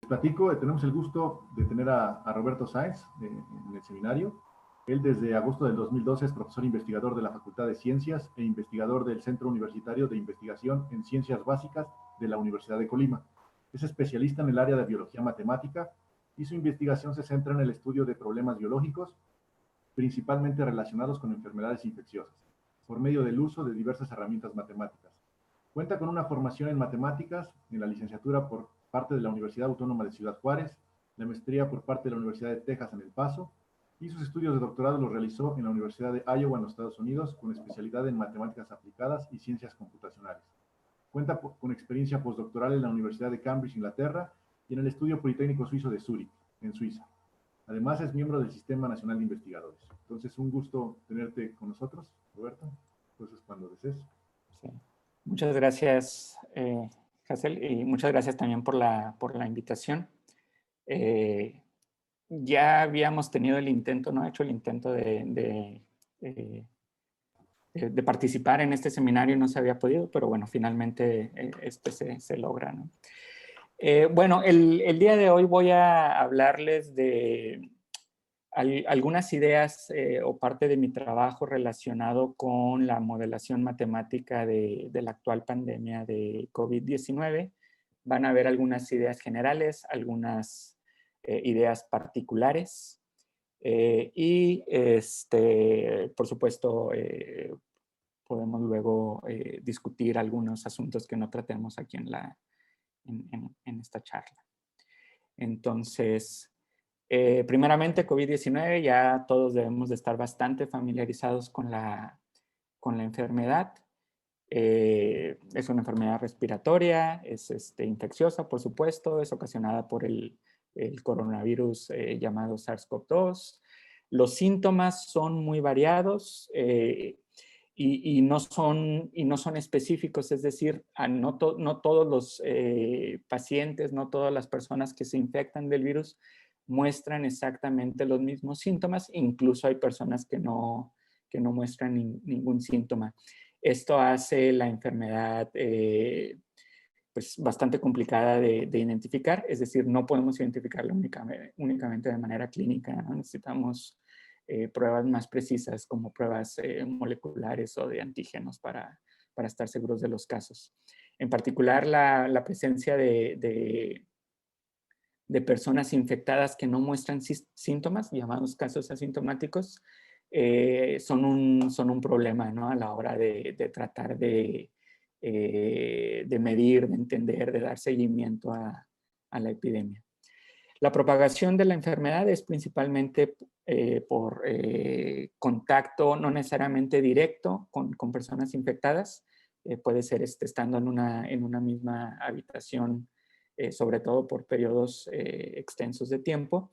Platico, tenemos el gusto de tener a Roberto Sáenz en el seminario. Él desde agosto del 2012 es profesor investigador de la Facultad de Ciencias e investigador del Centro Universitario de Investigación en Ciencias Básicas de la Universidad de Colima. Es especialista en el área de biología matemática y su investigación se centra en el estudio de problemas biológicos, principalmente relacionados con enfermedades infecciosas, por medio del uso de diversas herramientas matemáticas. Cuenta con una formación en matemáticas, en la licenciatura por parte de la Universidad Autónoma de Ciudad Juárez, la maestría por parte de la Universidad de Texas en El Paso, y sus estudios de doctorado los realizó en la Universidad de Iowa en los Estados Unidos, con especialidad en matemáticas aplicadas y ciencias computacionales. Cuenta con experiencia postdoctoral en la Universidad de Cambridge, Inglaterra, y en el Estudio Politécnico Suizo de Zúrich, en Suiza. Además, es miembro del Sistema Nacional de Investigadores. Entonces, un gusto tenerte con nosotros, Roberto. Entonces, cuando desees. Sí. Muchas gracias, Hazel, y muchas gracias también por la invitación. Ya habíamos tenido el intento, ¿no? Hecho el intento de participar en este seminario y no se había podido, pero bueno, finalmente se logra, ¿no? Bueno, el día de hoy voy a hablarles de algunas ideas o parte de mi trabajo relacionado con la modelación matemática de la actual pandemia de COVID-19. Van a ver algunas ideas generales, algunas ideas particulares y por supuesto podemos luego discutir algunos asuntos que no tratemos aquí en esta charla. Entonces, primeramente, COVID-19, ya todos debemos de estar bastante familiarizados con la enfermedad. Es una enfermedad respiratoria, es infecciosa, por supuesto, es ocasionada por el coronavirus llamado SARS-CoV-2. Los síntomas son muy variados y no son específicos, es decir, no todos los pacientes, no todas las personas que se infectan del virus muestran exactamente los mismos síntomas, incluso hay personas que no muestran ningún síntoma. Esto hace la enfermedad pues bastante complicada de identificar, es decir, no podemos identificarla únicamente de manera clínica, ¿no? Necesitamos pruebas más precisas como pruebas moleculares o de antígenos para estar seguros de los casos. En particular, la presencia de personas infectadas que no muestran síntomas, llamados casos asintomáticos, son un problema, ¿no? A la hora de tratar de medir, de entender, de dar seguimiento a la epidemia. La propagación de la enfermedad es principalmente por contacto no necesariamente directo con personas infectadas. Puede ser estando en una misma habitación, sobre todo por periodos extensos de tiempo,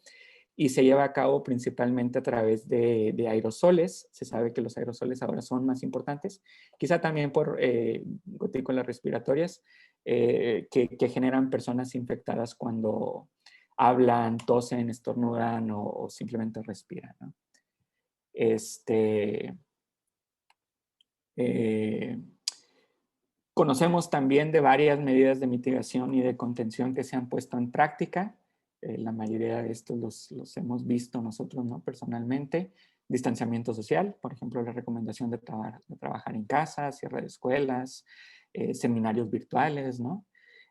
y se lleva a cabo principalmente a través de aerosoles. Se sabe que los aerosoles ahora son más importantes, quizá también por gotículas respiratorias que generan personas infectadas cuando hablan, tosen, estornudan o simplemente respiran, ¿no? Conocemos también de varias medidas de mitigación y de contención que se han puesto en práctica. La mayoría de estos los hemos visto nosotros, ¿no? Personalmente. Distanciamiento social, por ejemplo, la recomendación de trabajar en casa, cierre de escuelas, seminarios virtuales, ¿no?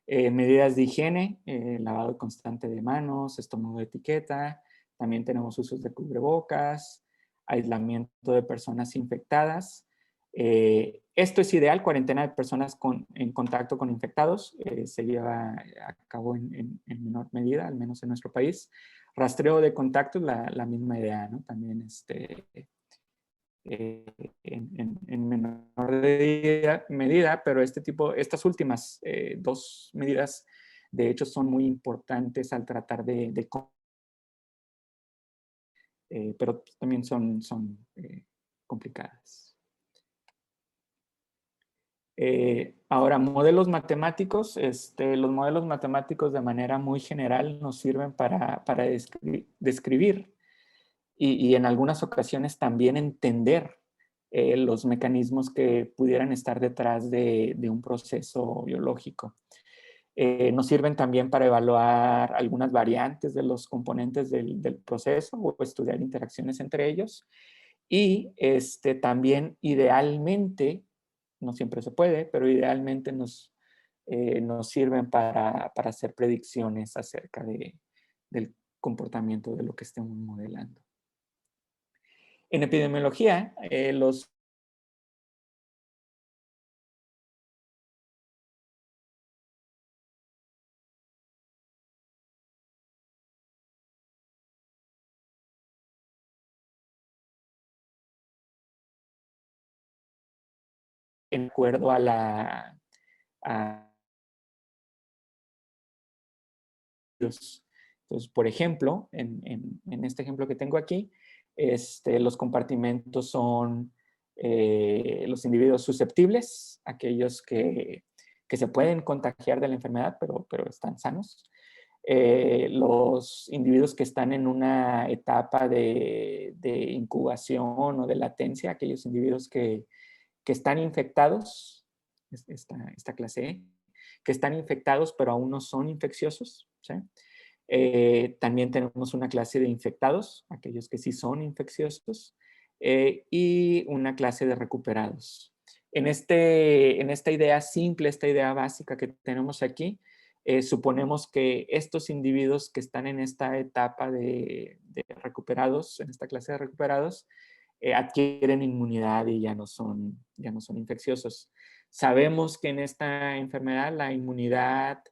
Medidas de higiene, lavado constante de manos, estornudo de etiqueta. También tenemos usos de cubrebocas, aislamiento de personas infectadas. Esto es ideal, cuarentena de personas en contacto con infectados, se lleva a cabo en menor medida, al menos en nuestro país. Rastreo de contactos, la misma idea, ¿no? También en menor medida, pero estas últimas dos medidas, de hecho, son muy importantes al tratar pero también son complicadas. Ahora, modelos matemáticos. Los modelos matemáticos de manera muy general nos sirven para describir y en algunas ocasiones también entender los mecanismos que pudieran estar detrás de un proceso biológico. Nos sirven también para evaluar algunas variantes de los componentes del proceso o estudiar interacciones entre ellos. Y también idealmente, no siempre se puede, pero idealmente nos sirven para hacer predicciones acerca del comportamiento de lo que estemos modelando. En epidemiología, los en acuerdo a entonces, por ejemplo, en este ejemplo que tengo aquí, los compartimentos son los individuos susceptibles, aquellos que se pueden contagiar de la enfermedad, pero están sanos. Los individuos que están en una etapa de incubación o de latencia, aquellos individuos que están infectados, esta clase E, que están infectados pero aún no son infecciosos, ¿sí? También tenemos una clase de infectados, aquellos que sí son infecciosos, y una clase de recuperados. En esta idea simple, esta idea básica que tenemos aquí, suponemos que estos individuos que están en esta etapa de recuperados, en esta clase de recuperados, adquieren inmunidad y ya no son infecciosos. Sabemos que en esta enfermedad la inmunidad,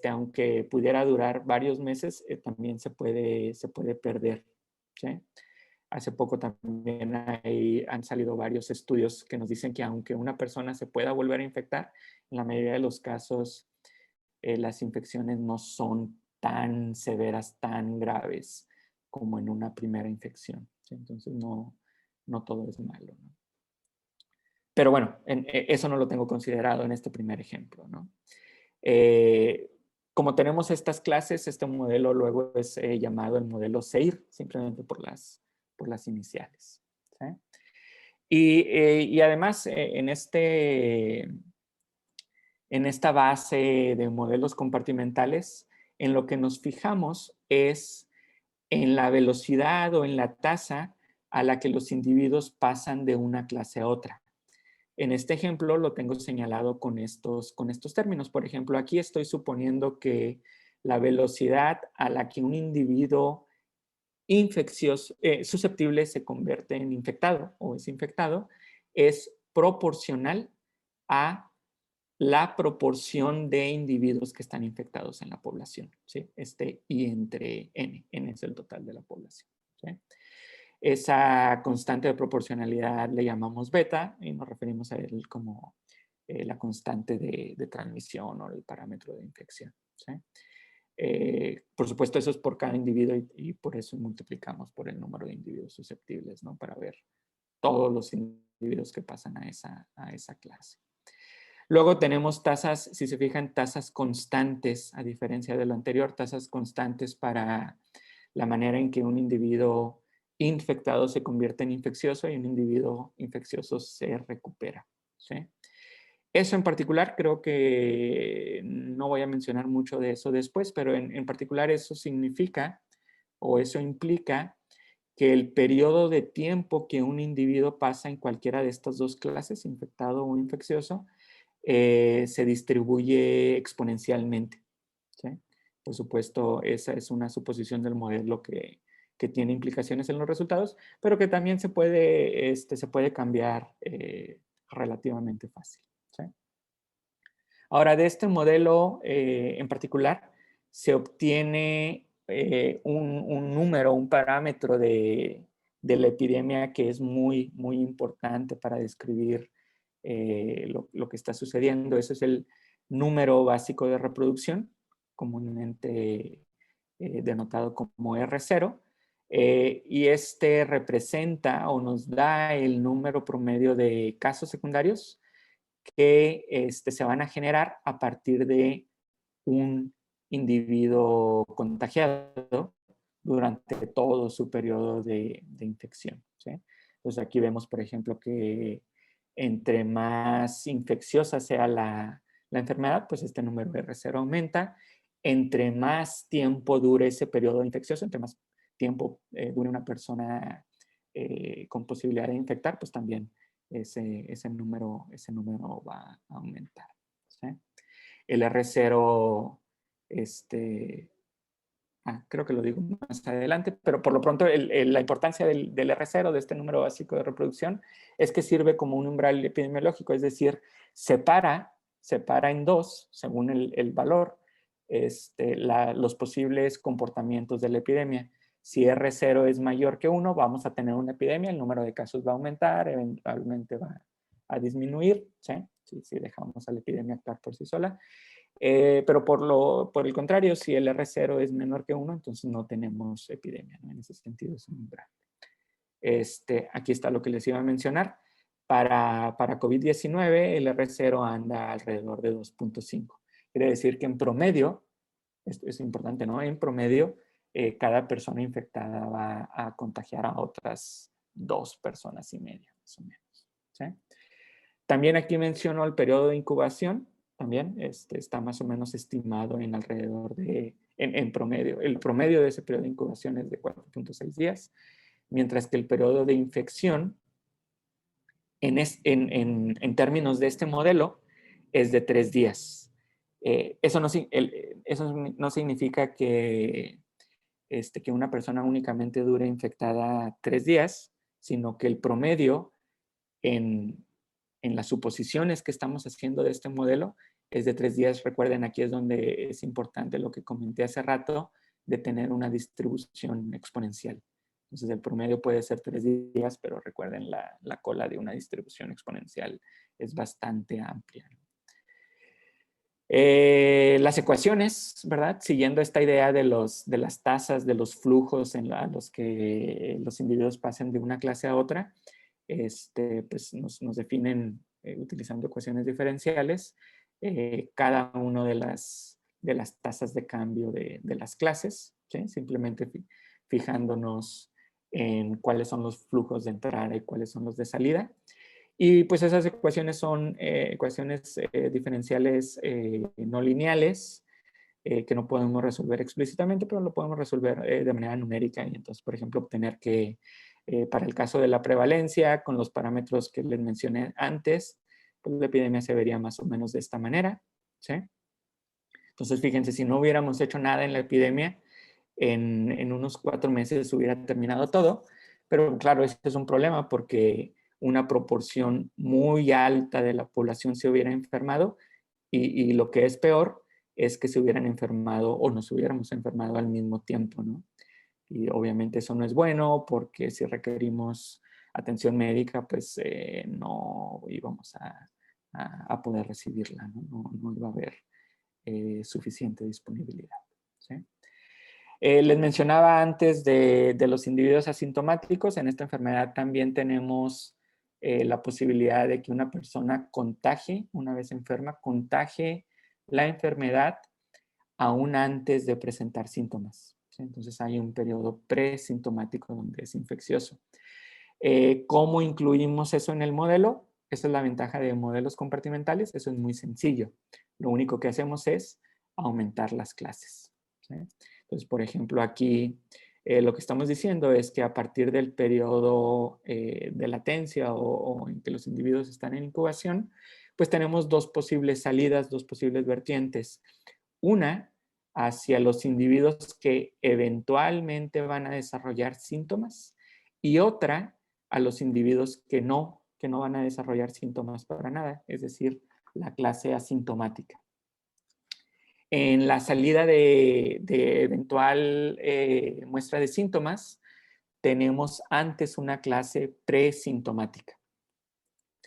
aunque pudiera durar varios meses, también se puede perder, ¿sí? Hace poco también han salido varios estudios que nos dicen que aunque una persona se pueda volver a infectar, en la mayoría de los casos las infecciones no son tan severas, tan graves como en una primera infección, ¿sí? Entonces no todo es malo, ¿no? Pero bueno, eso no lo tengo considerado en este primer ejemplo, ¿no? Como tenemos estas clases, este modelo luego es llamado el modelo SEIR, simplemente por las iniciales, ¿sí? Y además, en esta base de modelos compartimentales, en lo que nos fijamos es en la velocidad o en la tasa a la que los individuos pasan de una clase a otra. En este ejemplo lo tengo señalado con estos términos. Por ejemplo, aquí estoy suponiendo que la velocidad a la que un individuo infeccioso, susceptible se convierte en infectado o es infectado es proporcional a la proporción de individuos que están infectados en la población, ¿sí? I entre n es el total de la población, ¿sí? Esa constante de proporcionalidad le llamamos beta y nos referimos a él como la constante de transmisión o el parámetro de infección, ¿sí? Por supuesto, eso es por cada individuo y por eso multiplicamos por el número de individuos susceptibles, ¿no? Para ver todos los individuos que pasan a esa clase. Luego tenemos tasas, si se fijan, tasas constantes, a diferencia de lo anterior, tasas constantes para la manera en que un individuo infectado se convierte en infeccioso y un individuo infeccioso se recupera, ¿sí? Eso en particular, creo que no voy a mencionar mucho de eso después, pero en particular eso significa o eso implica que el periodo de tiempo que un individuo pasa en cualquiera de estas dos clases, infectado o infeccioso, se distribuye exponencialmente, ¿sí? Por supuesto, esa es una suposición del modelo que tiene implicaciones en los resultados, pero que también se puede cambiar relativamente fácil, ¿sí? Ahora, de este modelo en particular, se obtiene un número, un parámetro de la epidemia que es muy, muy importante para describir lo que está sucediendo. Ese es el número básico de reproducción, comúnmente denotado como R0. Y este representa o nos da el número promedio de casos secundarios que se van a generar a partir de un individuo contagiado durante todo su periodo de infección, ¿sí? Entonces aquí vemos, por ejemplo, que entre más infecciosa sea la la enfermedad, pues este número R0 aumenta. Entre más tiempo dure ese periodo infeccioso, entre más tiempo dure una persona con posibilidad de infectar, pues también ese número va a aumentar, ¿sí? El R0, creo que lo digo más adelante, pero por lo pronto la importancia del R0, de este número básico de reproducción, es que sirve como un umbral epidemiológico, es decir, separa en dos, según el valor, los posibles comportamientos de la epidemia. Si R0 es mayor que 1, vamos a tener una epidemia, el número de casos va a aumentar, eventualmente va a disminuir, ¿sí? Si dejamos a la epidemia actuar por sí sola. Pero por el contrario, si el R0 es menor que 1, entonces no tenemos epidemia, ¿no? En ese sentido es un umbral. Aquí está lo que les iba a mencionar. Para COVID-19 el R0 anda alrededor de 2.5. Quiere decir que en promedio, esto es importante, ¿no? En promedio, cada persona infectada va a contagiar a otras 2 personas y media, más o menos, ¿sí? También aquí menciono el periodo de incubación. También está más o menos estimado en alrededor de, en promedio. El promedio de ese periodo de incubación es de 4.6 días, mientras que el periodo de infección, en términos de este modelo, es de 3 días. Eso no significa que una persona únicamente dure infectada 3 días, sino que el promedio en las suposiciones que estamos haciendo de este modelo es de 3 días. Recuerden, aquí es donde es importante lo que comenté hace rato, de tener una distribución exponencial. Entonces, el promedio puede ser 3 días, pero recuerden, la cola de una distribución exponencial es bastante amplia. Las ecuaciones, ¿verdad? Siguiendo esta idea de las tasas, de los flujos en los que los individuos pasan de una clase a otra, pues nos definen, utilizando ecuaciones diferenciales, cada una de las tasas de cambio de las clases, ¿sí? Simplemente fijándonos en cuáles son los flujos de entrada y cuáles son los de salida. Y pues esas ecuaciones son ecuaciones diferenciales no lineales, que no podemos resolver explícitamente, pero lo podemos resolver de manera numérica. Y entonces, por ejemplo, obtener que para el caso de la prevalencia, con los parámetros que les mencioné antes, pues la epidemia se vería más o menos de esta manera, ¿sí? Entonces, fíjense, si no hubiéramos hecho nada en la epidemia, en unos 4 meses hubiera terminado todo. Pero claro, este es un problema porque una proporción muy alta de la población se hubiera enfermado y lo que es peor es que se hubieran enfermado o nos hubiéramos enfermado al mismo tiempo, ¿no? Y obviamente eso no es bueno porque si requerimos atención médica, pues no íbamos a poder recibirla, ¿no? No iba a haber suficiente disponibilidad, ¿sí? Les mencionaba antes de los individuos asintomáticos. En esta enfermedad también tenemos la posibilidad de que una persona contagie, una vez enferma, contagie la enfermedad aún antes de presentar síntomas, ¿sí? Entonces hay un periodo presintomático donde es infeccioso. ¿Cómo incluimos eso en el modelo? Esa es la ventaja de modelos compartimentales. Eso es muy sencillo. Lo único que hacemos es aumentar las clases, ¿sí? Entonces, por ejemplo, aquí lo que estamos diciendo es que a partir del periodo de latencia o en que los individuos están en incubación, pues tenemos 2 posibles salidas, 2 posibles vertientes. Una hacia los individuos que eventualmente van a desarrollar síntomas y otra a los individuos que no van a desarrollar síntomas para nada, es decir, la clase asintomática. En la salida de eventual muestra de síntomas, tenemos antes una clase presintomática.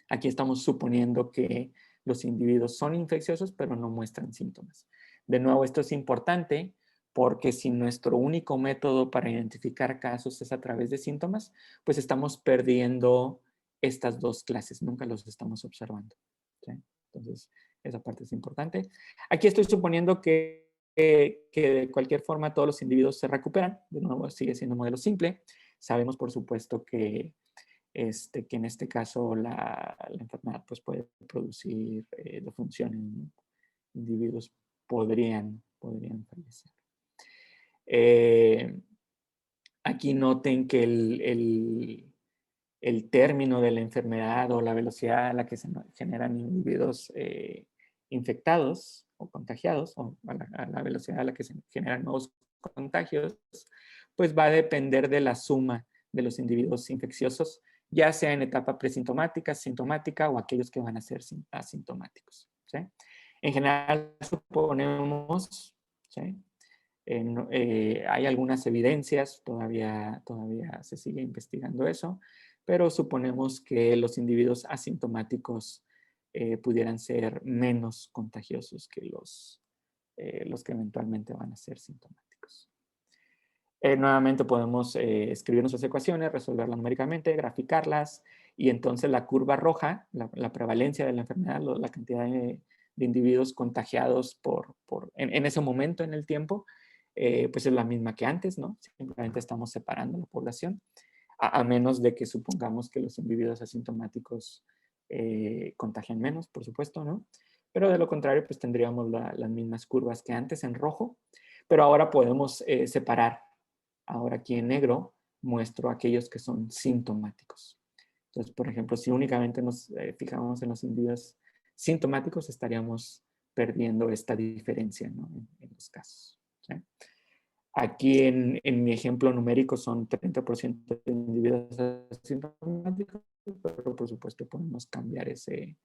Aquí estamos suponiendo que los individuos son infecciosos, pero no muestran síntomas. De nuevo, esto es importante porque si nuestro único método para identificar casos es a través de síntomas, pues estamos perdiendo estas 2 clases, nunca los estamos observando, ¿sí? Entonces, esa parte es importante. Aquí estoy suponiendo que de cualquier forma todos los individuos se recuperan. De nuevo, sigue siendo un modelo simple. Sabemos, por supuesto, que en este caso la enfermedad pues, puede producir defunciones, ¿no? individuos podrían fallecer. Aquí noten que el término de la enfermedad o la velocidad a la que se generan individuos infectados o contagiados, o a la velocidad a la que se generan nuevos contagios, pues va a depender de la suma de los individuos infecciosos, ya sea en etapa presintomática, sintomática o aquellos que van a ser asintomáticos, ¿sí? En general suponemos, ¿sí? Hay algunas evidencias, todavía se sigue investigando eso, pero suponemos que los individuos asintomáticos pudieran ser menos contagiosos que los que eventualmente van a ser sintomáticos. Nuevamente podemos escribir nuestras ecuaciones, resolverlas numéricamente, graficarlas, y entonces la curva roja, la prevalencia de la enfermedad, la cantidad de individuos contagiados en ese momento en el tiempo, pues es la misma que antes, ¿no? Simplemente estamos separando la población, a menos de que supongamos que los individuos asintomáticos contagian menos, por supuesto, ¿no? Pero de lo contrario, pues tendríamos las mismas curvas que antes en rojo, pero ahora podemos separar. Ahora aquí en negro muestro aquellos que son sintomáticos. Entonces, por ejemplo, si únicamente nos fijamos en los individuos sintomáticos, estaríamos perdiendo esta diferencia, ¿no? en los casos, ¿sí? Aquí en mi ejemplo numérico son 30% de individuos asintomáticos, pero por supuesto podemos cambiar ese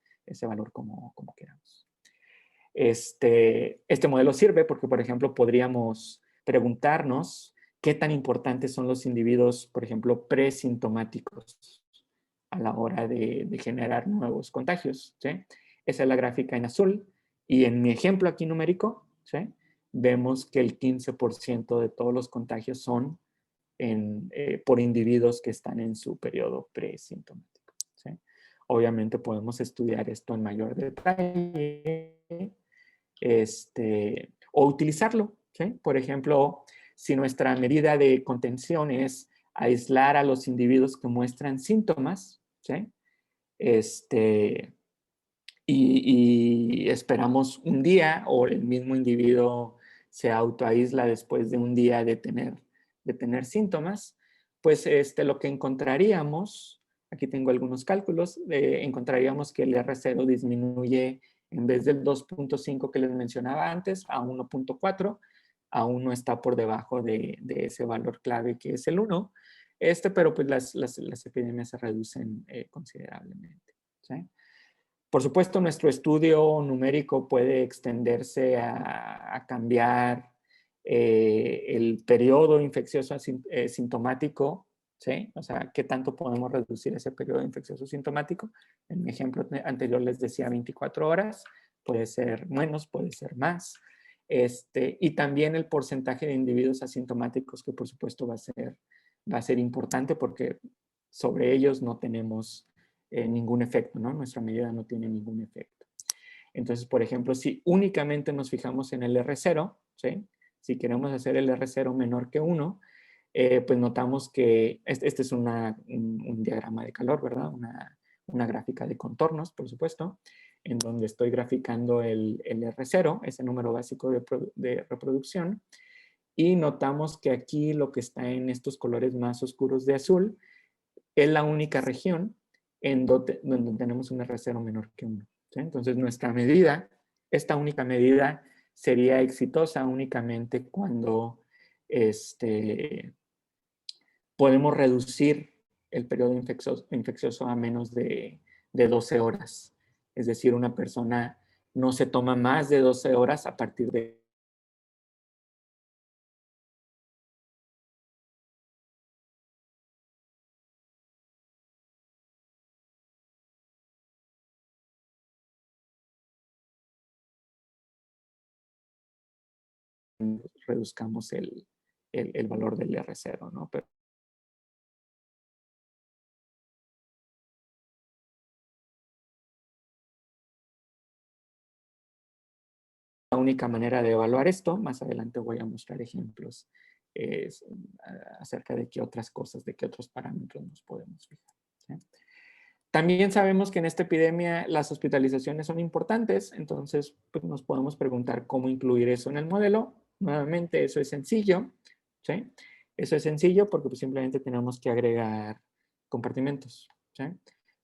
valor como queramos. Este modelo sirve porque, por ejemplo, podríamos preguntarnos qué tan importantes son los individuos, por ejemplo, presintomáticos a la hora de generar nuevos contagios, ¿sí? Esa es la gráfica en azul, y en mi ejemplo aquí numérico, ¿sí? Vemos que el 15% de todos los contagios son por individuos que están en su periodo presintomático, ¿sí? Obviamente podemos estudiar esto en mayor detalle, o utilizarlo, ¿sí? Por ejemplo, si nuestra medida de contención es aislar a los individuos que muestran síntomas, ¿sí? Y esperamos un día, o el mismo individuo se autoaísla después de un día de tener síntomas, pues lo que encontraríamos, aquí tengo algunos cálculos, encontraríamos que el R0 disminuye en vez del 2.5 que les mencionaba antes a 1.4, aún no está por debajo de ese valor clave que es el 1, pero pues las epidemias se reducen considerablemente, ¿sí? Por supuesto, nuestro estudio numérico puede extenderse a cambiar el periodo infeccioso sintomático, ¿sí? O sea, ¿qué tanto podemos reducir ese periodo infeccioso sintomático? En mi ejemplo anterior les decía 24 horas, puede ser menos, puede ser más. Y también el porcentaje de individuos asintomáticos, que por supuesto va a ser importante porque sobre ellos no tenemos ningún efecto, ¿no? Nuestra medida no tiene ningún efecto. Entonces, por ejemplo, si únicamente nos fijamos en el R0, ¿sí? Si queremos hacer el R0 menor que 1, pues notamos que este es un diagrama de calor, ¿verdad? Una gráfica de contornos, por supuesto, en donde estoy graficando el R0, ese número básico de reproducción, y notamos que aquí lo que está en estos colores más oscuros de azul es la única región en donde tenemos un R0 menor que 1. ¿Sí? Entonces, nuestra medida, esta única medida, sería exitosa únicamente cuando podemos reducir el periodo infeccioso a menos de 12 horas. Es decir, una persona no se toma más de 12 horas a partir de reduzcamos el valor del R0, ¿no? Pero la única manera de evaluar esto, más adelante voy a mostrar ejemplos acerca de qué otras cosas, de qué otros parámetros nos podemos fijar, ¿sí? También sabemos que en esta epidemia las hospitalizaciones son importantes, entonces pues, nos podemos preguntar cómo incluir eso en el modelo. Nuevamente, eso es sencillo, ¿sí? Eso es sencillo porque pues, simplemente tenemos que agregar compartimentos, ¿sí?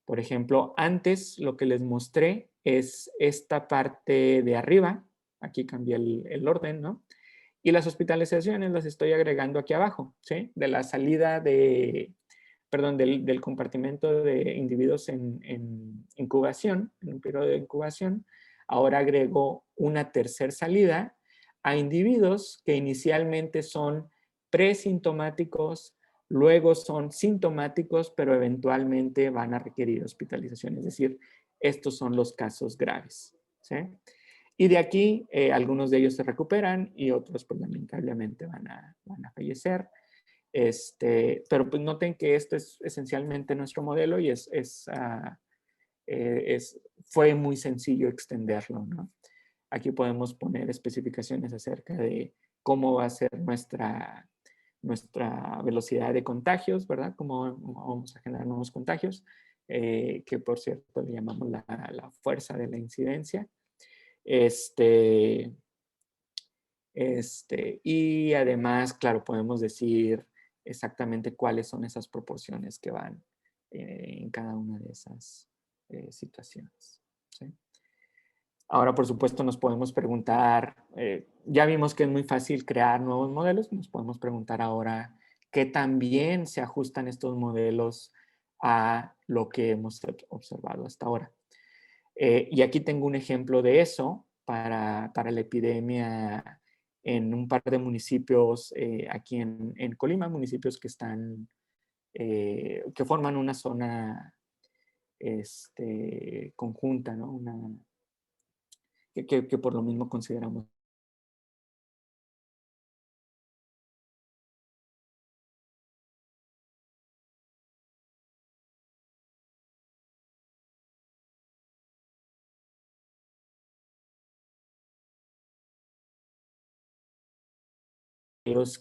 Por ejemplo, antes lo que les mostré es esta parte de arriba. Aquí cambié el orden, ¿no? Y las hospitalizaciones las estoy agregando aquí abajo, ¿sí? De la salida del compartimento de individuos en incubación, en un periodo de incubación, ahora agrego una tercera salida a individuos que inicialmente son presintomáticos, luego son sintomáticos, pero eventualmente van a requerir hospitalización. Es decir, estos son los casos graves, ¿sí? Y de aquí, algunos de ellos se recuperan y otros, pues, lamentablemente van a fallecer. Pero pues noten que esto es esencialmente nuestro modelo y fue muy sencillo extenderlo, ¿no? Aquí podemos poner especificaciones acerca de cómo va a ser nuestra velocidad de contagios, ¿verdad? Cómo vamos a generar nuevos contagios, que por cierto le llamamos la fuerza de la incidencia. Y además, claro, podemos decir exactamente cuáles son esas proporciones que van en cada una de esas situaciones, ¿sí? Ahora, por supuesto, nos podemos preguntar, ya vimos que es muy fácil crear nuevos modelos, nos podemos preguntar ahora qué también se ajustan estos modelos a lo que hemos observado hasta ahora. Y aquí tengo un ejemplo de eso para la epidemia en un par de municipios aquí en Colima, municipios que están, que forman una zona conjunta, ¿no? Que por lo mismo consideramos.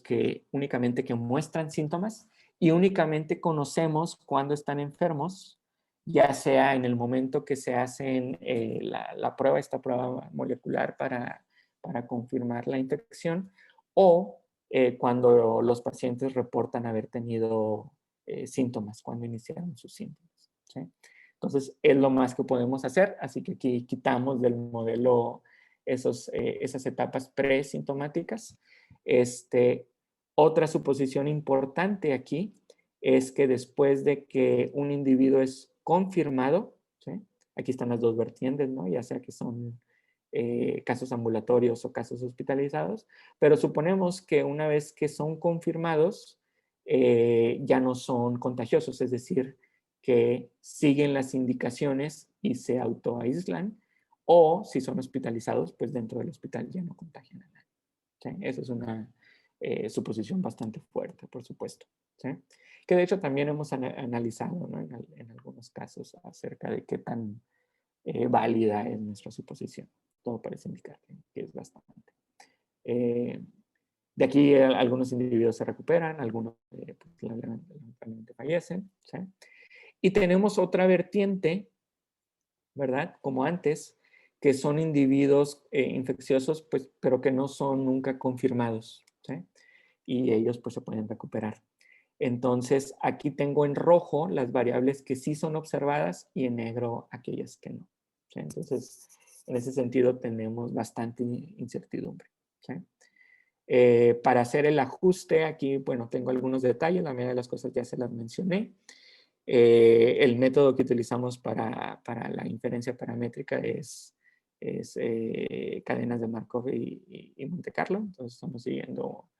Que únicamente que muestran síntomas y únicamente conocemos cuando están enfermos, ya sea en el momento que se hacen la prueba, esta prueba molecular para confirmar la infección, o cuando los pacientes reportan haber tenido síntomas, cuando iniciaron sus síntomas, ¿sí? Entonces, es lo más que podemos hacer, así que aquí quitamos del modelo esas etapas presintomáticas. Otra suposición importante aquí es que después de que un individuo es confirmado, ¿sí? Aquí están las dos vertientes, ¿no? Ya sea que son casos ambulatorios o casos hospitalizados, pero suponemos que una vez que son confirmados, ya no son contagiosos, es decir, que siguen las indicaciones y se autoaíslan, o si son hospitalizados, pues dentro del hospital ya no contagian a nadie, ¿sí? Esa es una suposición bastante fuerte, por supuesto, ¿sí? Que de hecho también hemos analizado, ¿no? en algunos casos acerca de qué tan válida es nuestra suposición. Todo parece indicar que es bastante. De aquí algunos individuos se recuperan, algunos pues, lamentablemente fallecen, ¿sí? Y tenemos otra vertiente, ¿verdad? Como antes, que son individuos infecciosos, pues, pero que no son nunca confirmados, ¿sí? Y ellos pues se pueden recuperar. Entonces, aquí tengo en rojo las variables que sí son observadas y en negro aquellas que no, ¿sí? Entonces, en ese sentido tenemos bastante incertidumbre, ¿sí? Para hacer el ajuste, aquí, bueno, tengo algunos detalles, la mayoría de las cosas ya se las mencioné. El método que utilizamos para la inferencia paramétrica es cadenas de Markov y Monte Carlo. Entonces estamos siguiendo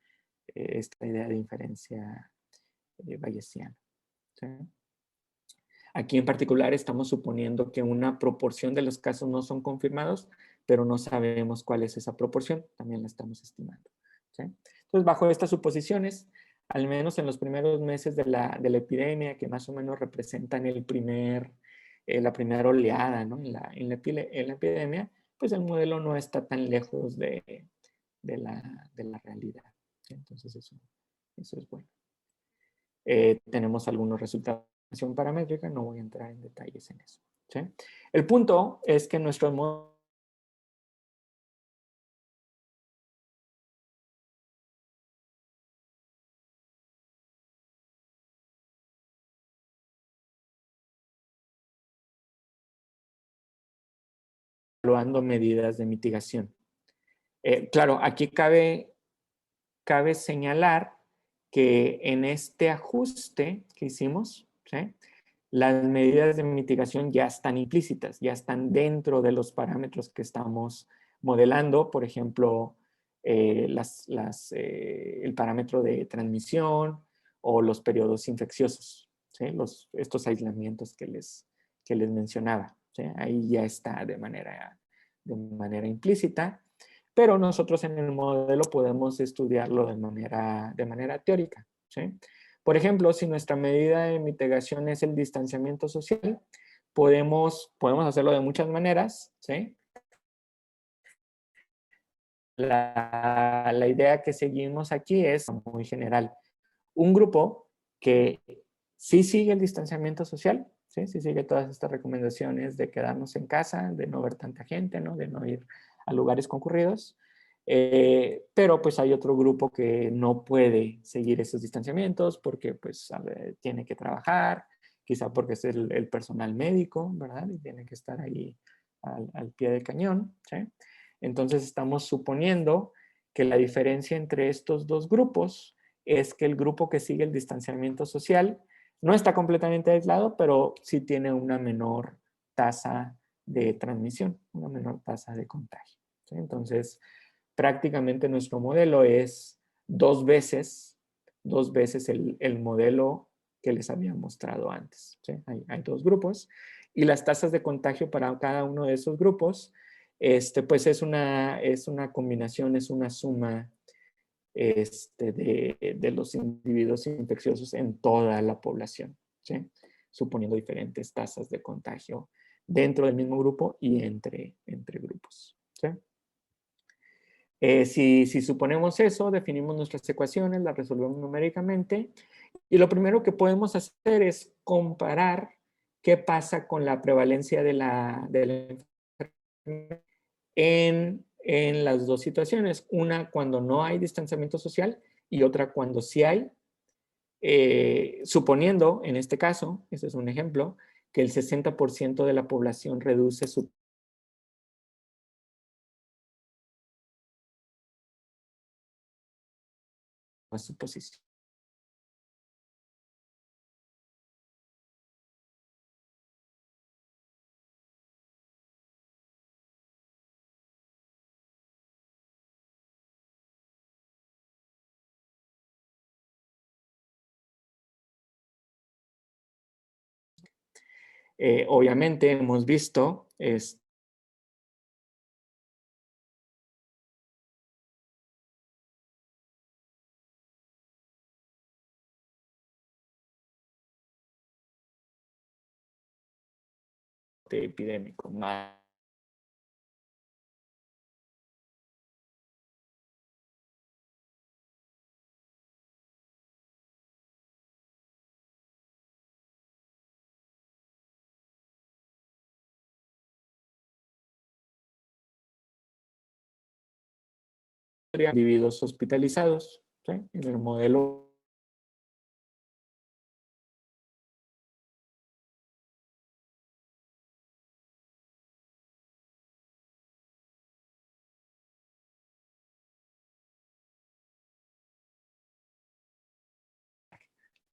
esta idea de inferencia bayesiana, ¿sí? Aquí en particular estamos suponiendo que una proporción de los casos no son confirmados, pero no sabemos cuál es esa proporción, también la estamos estimando, ¿sí? Entonces, bajo estas suposiciones, al menos en los primeros meses de la epidemia, que más o menos representan la primera oleada, ¿no? en la epidemia, pues el modelo no está tan lejos de la realidad, ¿sí? Entonces, eso es bueno. Tenemos algunos resultados paramétrica, no voy a entrar en detalles en eso. ¿Sí? El punto es que nuestro modo evaluando medidas de mitigación. Claro, aquí cabe señalar que en este ajuste que hicimos, ¿sí?, las medidas de mitigación ya están implícitas, ya están dentro de los parámetros que estamos modelando, por ejemplo, el parámetro de transmisión o los periodos infecciosos, ¿sí?, estos aislamientos que les mencionaba, ¿sí? Ahí ya está de manera implícita, pero nosotros en el modelo podemos estudiarlo de manera teórica, ¿sí? Por ejemplo, si nuestra medida de mitigación es el distanciamiento social, podemos hacerlo de muchas maneras, ¿sí? La idea que seguimos aquí es muy general. Un grupo que sí sigue el distanciamiento social, ¿sí? Sí sigue todas estas recomendaciones de quedarnos en casa, de no ver tanta gente, ¿no?, de no ir a lugares concurridos. Pero pues hay otro grupo que no puede seguir esos distanciamientos porque pues tiene que trabajar, quizá porque es el personal médico, ¿verdad? Y tiene que estar ahí al pie del cañón, ¿sí? Entonces estamos suponiendo que la diferencia entre estos dos grupos es que el grupo que sigue el distanciamiento social no está completamente aislado, pero sí tiene una menor tasa de transmisión, una menor tasa de contagio, ¿sí? Entonces, prácticamente nuestro modelo es dos veces el modelo que les había mostrado antes, ¿sí? Hay dos grupos y las tasas de contagio para cada uno de esos grupos, pues es una combinación, es una suma de los individuos infecciosos en toda la población, ¿sí?, suponiendo diferentes tasas de contagio dentro del mismo grupo y entre grupos, ¿sí? Si suponemos eso, definimos nuestras ecuaciones, las resolvemos numéricamente y lo primero que podemos hacer es comparar qué pasa con la prevalencia de la enfermedad en las dos situaciones. Una cuando no hay distanciamiento social y otra cuando sí hay, suponiendo, en este caso, este es un ejemplo, que el 60% de la población reduce su posición. Obviamente hemos visto epidémico más individuos hospitalizados, ¿sí?, en el modelo.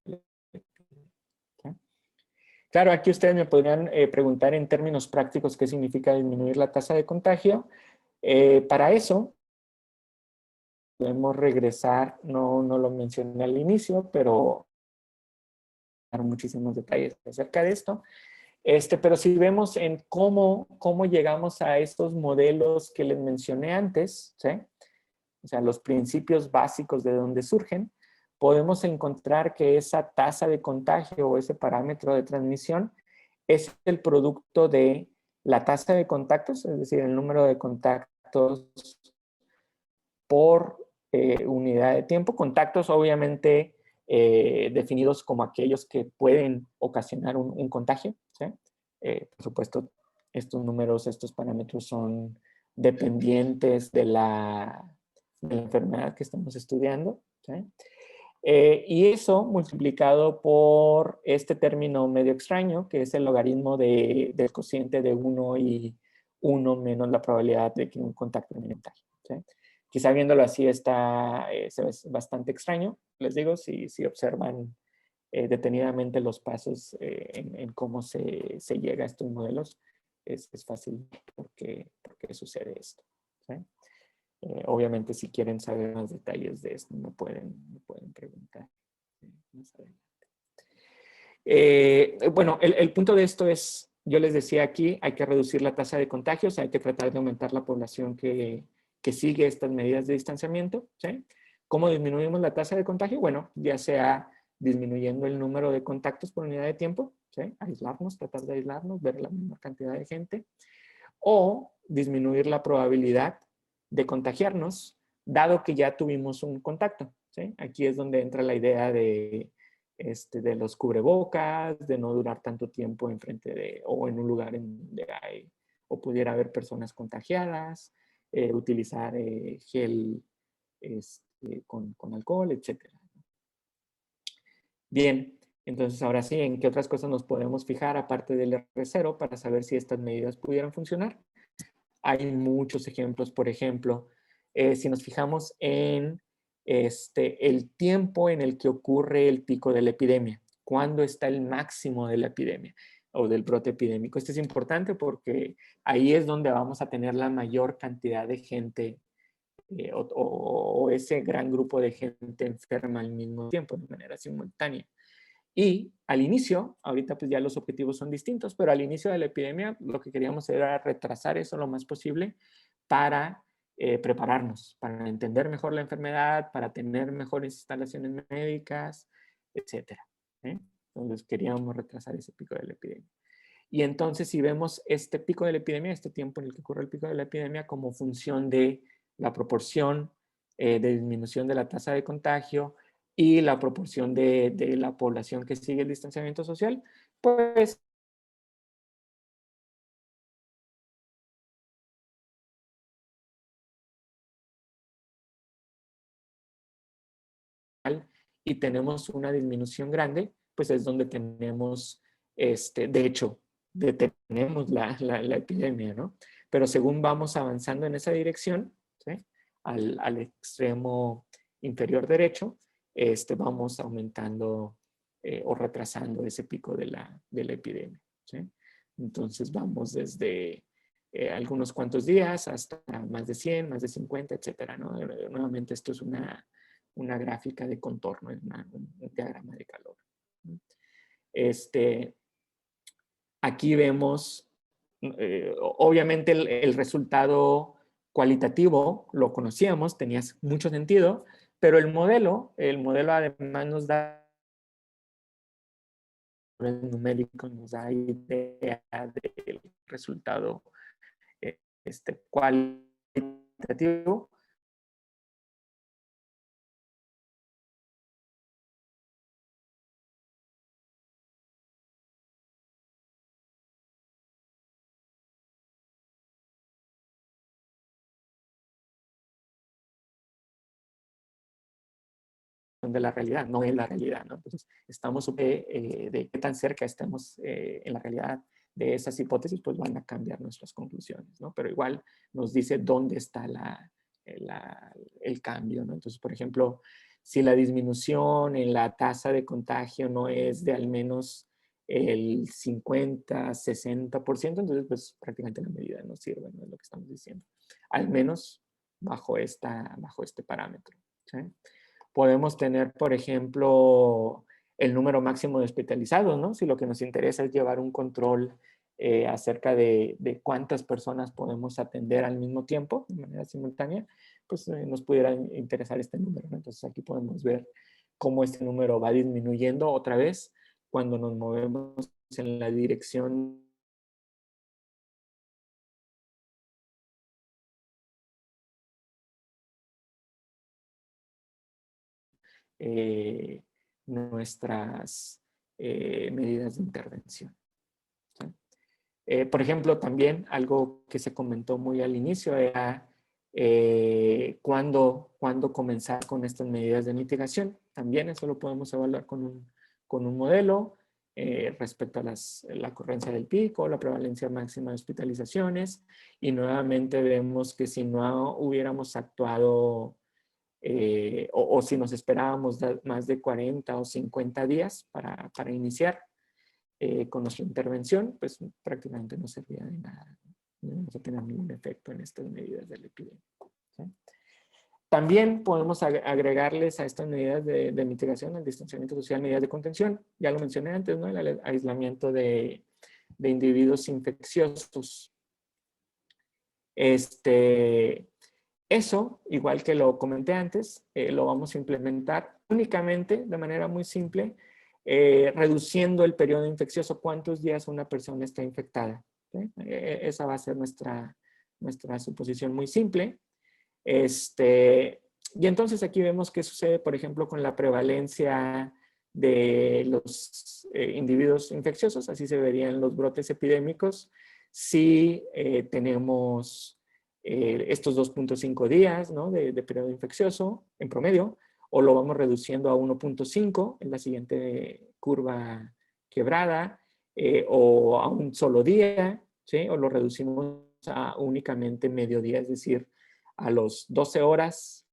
¿Sí? Claro, aquí ustedes me podrían preguntar en términos prácticos qué significa disminuir la tasa de contagio. Para eso, podemos regresar, no lo mencioné al inicio, pero dar muchísimos detalles acerca de esto. Pero si vemos en cómo llegamos a estos modelos que les mencioné antes, ¿sí?, o sea, los principios básicos de donde surgen, podemos encontrar que esa tasa de contagio o ese parámetro de transmisión es el producto de la tasa de contactos, es decir, el número de contactos por unidad de tiempo. Contactos, obviamente, definidos como aquellos que pueden ocasionar un contagio, ¿sí? Por supuesto, estos números, estos parámetros son dependientes de la enfermedad que estamos estudiando, ¿sí? Y eso multiplicado por este término medio extraño, que es el logaritmo del cociente de 1 y 1 menos la probabilidad de que un contacto ambiental, ¿sí? Quizá viéndolo así se ve bastante extraño, les digo, si observan detenidamente los pasos en cómo se llega a estos modelos, es fácil porque sucede esto, ¿sí? Obviamente, si quieren saber más detalles de esto, me pueden preguntar más adelante. Bueno, el punto de esto es, yo les decía aquí, hay que reducir la tasa de contagios, hay que tratar de aumentar la población que sigue estas medidas de distanciamiento, ¿sí? ¿Cómo disminuimos la tasa de contagio? Bueno, ya sea disminuyendo el número de contactos por unidad de tiempo, ¿sí? Aislarnos, tratar de aislarnos, ver la misma cantidad de gente, o disminuir la probabilidad de contagiarnos, dado que ya tuvimos un contacto, ¿sí? Aquí es donde entra la idea de los cubrebocas, de no durar tanto tiempo enfrente o en un lugar en donde hay o pudiera haber personas contagiadas, utilizar gel con alcohol, etc. Bien, entonces ahora sí, ¿en qué otras cosas nos podemos fijar aparte del R0 para saber si estas medidas pudieran funcionar? Hay muchos ejemplos, por ejemplo, si nos fijamos en el tiempo en el que ocurre el pico de la epidemia, cuándo está el máximo de la epidemia o del brote epidémico. Esto es importante porque ahí es donde vamos a tener la mayor cantidad de gente o ese gran grupo de gente enferma al mismo tiempo, de manera simultánea. Y al inicio, ahorita pues ya los objetivos son distintos, pero al inicio de la epidemia lo que queríamos era retrasar eso lo más posible para prepararnos, para entender mejor la enfermedad, para tener mejores instalaciones médicas, etcétera, ¿eh? Entonces queríamos retrasar ese pico de la epidemia. Y entonces si vemos este pico de la epidemia, este tiempo en el que ocurre el pico de la epidemia como función de la proporción de disminución de la tasa de contagio y la proporción de la población que sigue el distanciamiento social, pues y tenemos una disminución grande, pues es donde tenemos, de hecho, detenemos la epidemia, ¿no? Pero según vamos avanzando en esa dirección, ¿sí? Al extremo inferior derecho, vamos aumentando o retrasando ese pico de la epidemia, ¿sí? Entonces vamos desde algunos cuantos días hasta más de 100, más de 50, etcétera, ¿no? Nuevamente esto es una gráfica de contorno, es un diagrama de calor. Aquí vemos, obviamente el resultado cualitativo lo conocíamos, tenía mucho sentido, pero el modelo además nos da numérico, nos da idea del resultado cualitativo. De la realidad, no es la realidad, ¿no? Entonces, estamos de qué tan cerca estemos en la realidad de esas hipótesis, pues van a cambiar nuestras conclusiones, ¿no? Pero igual nos dice dónde está el cambio, ¿no? Entonces, por ejemplo, si la disminución en la tasa de contagio no es de al menos el 50, 60%, entonces pues prácticamente la medida no sirve, ¿no? Es lo que estamos diciendo. Al menos bajo este parámetro, ¿sí? Podemos tener, por ejemplo, el número máximo de hospitalizados, ¿no? Si lo que nos interesa es llevar un control acerca de cuántas personas podemos atender al mismo tiempo, de manera simultánea, pues nos pudiera interesar este número, ¿no? Entonces aquí podemos ver cómo este número va disminuyendo otra vez cuando nos movemos en la dirección nuestras medidas de intervención. ¿Sí? Por ejemplo, también algo que se comentó muy al inicio era cuándo comenzar con estas medidas de mitigación. También eso lo podemos evaluar con un modelo respecto a la ocurrencia del pico, la prevalencia máxima de hospitalizaciones, y nuevamente vemos que si no hubiéramos actuado o si nos esperábamos más de 40 o 50 días para iniciar con nuestra intervención, pues prácticamente no servía de nada. No vamos a tener ningún efecto en estas medidas de la epidemia. ¿Sí? También podemos agregarles a estas medidas de mitigación, el distanciamiento social, medidas de contención. Ya lo mencioné antes, ¿no? El aislamiento de individuos infecciosos. Eso, igual que lo comenté antes, lo vamos a implementar únicamente de manera muy simple, reduciendo el periodo infeccioso, cuántos días una persona está infectada. ¿Sí? Esa va a ser nuestra suposición muy simple. Y entonces aquí vemos qué sucede, por ejemplo, con la prevalencia de los individuos infecciosos. Así se verían los brotes epidémicos si tenemos estos 2.5 días, ¿no? de periodo infeccioso en promedio, o lo vamos reduciendo a 1.5 en la siguiente curva quebrada, o a un solo día, ¿sí? O lo reducimos a únicamente medio día, es decir, a los 12 horas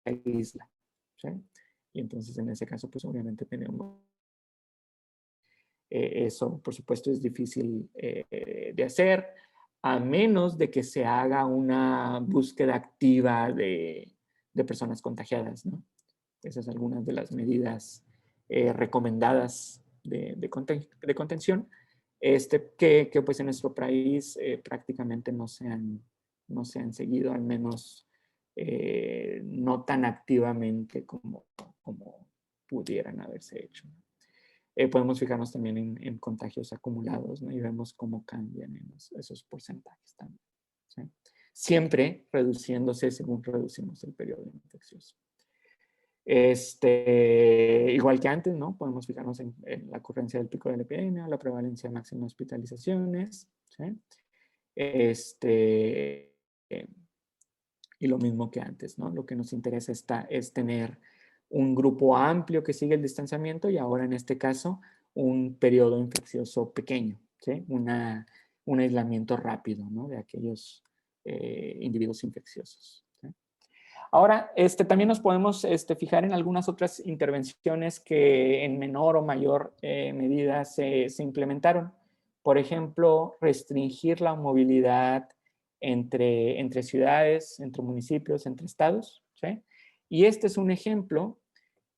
de isla. ¿Sí? Y entonces en ese caso, pues obviamente tenemos eso, por supuesto, es difícil de hacer, a menos de que se haga una búsqueda activa de personas contagiadas, ¿no? Esas son algunas de las medidas recomendadas de contención, que pues en nuestro país prácticamente no se han seguido, al menos no tan activamente como pudieran haberse hecho. Podemos fijarnos también en contagios acumulados, ¿no? Y vemos cómo cambian esos porcentajes también. ¿Sí? Siempre reduciéndose según reducimos el periodo infeccioso. Igual que antes, ¿no? Podemos fijarnos en la ocurrencia del pico de la epidemia, la prevalencia máxima de hospitalizaciones, ¿sí? Y lo mismo que antes, ¿no? Lo que nos interesa es tener un grupo amplio que sigue el distanciamiento y ahora en este caso un periodo infeccioso pequeño, ¿sí? Un aislamiento rápido, ¿no? De aquellos individuos infecciosos. ¿Sí? Ahora, también nos podemos fijar en algunas otras intervenciones que en menor o mayor medida se implementaron. Por ejemplo, restringir la movilidad entre ciudades, entre municipios, entre estados. ¿Sí? Y este es un ejemplo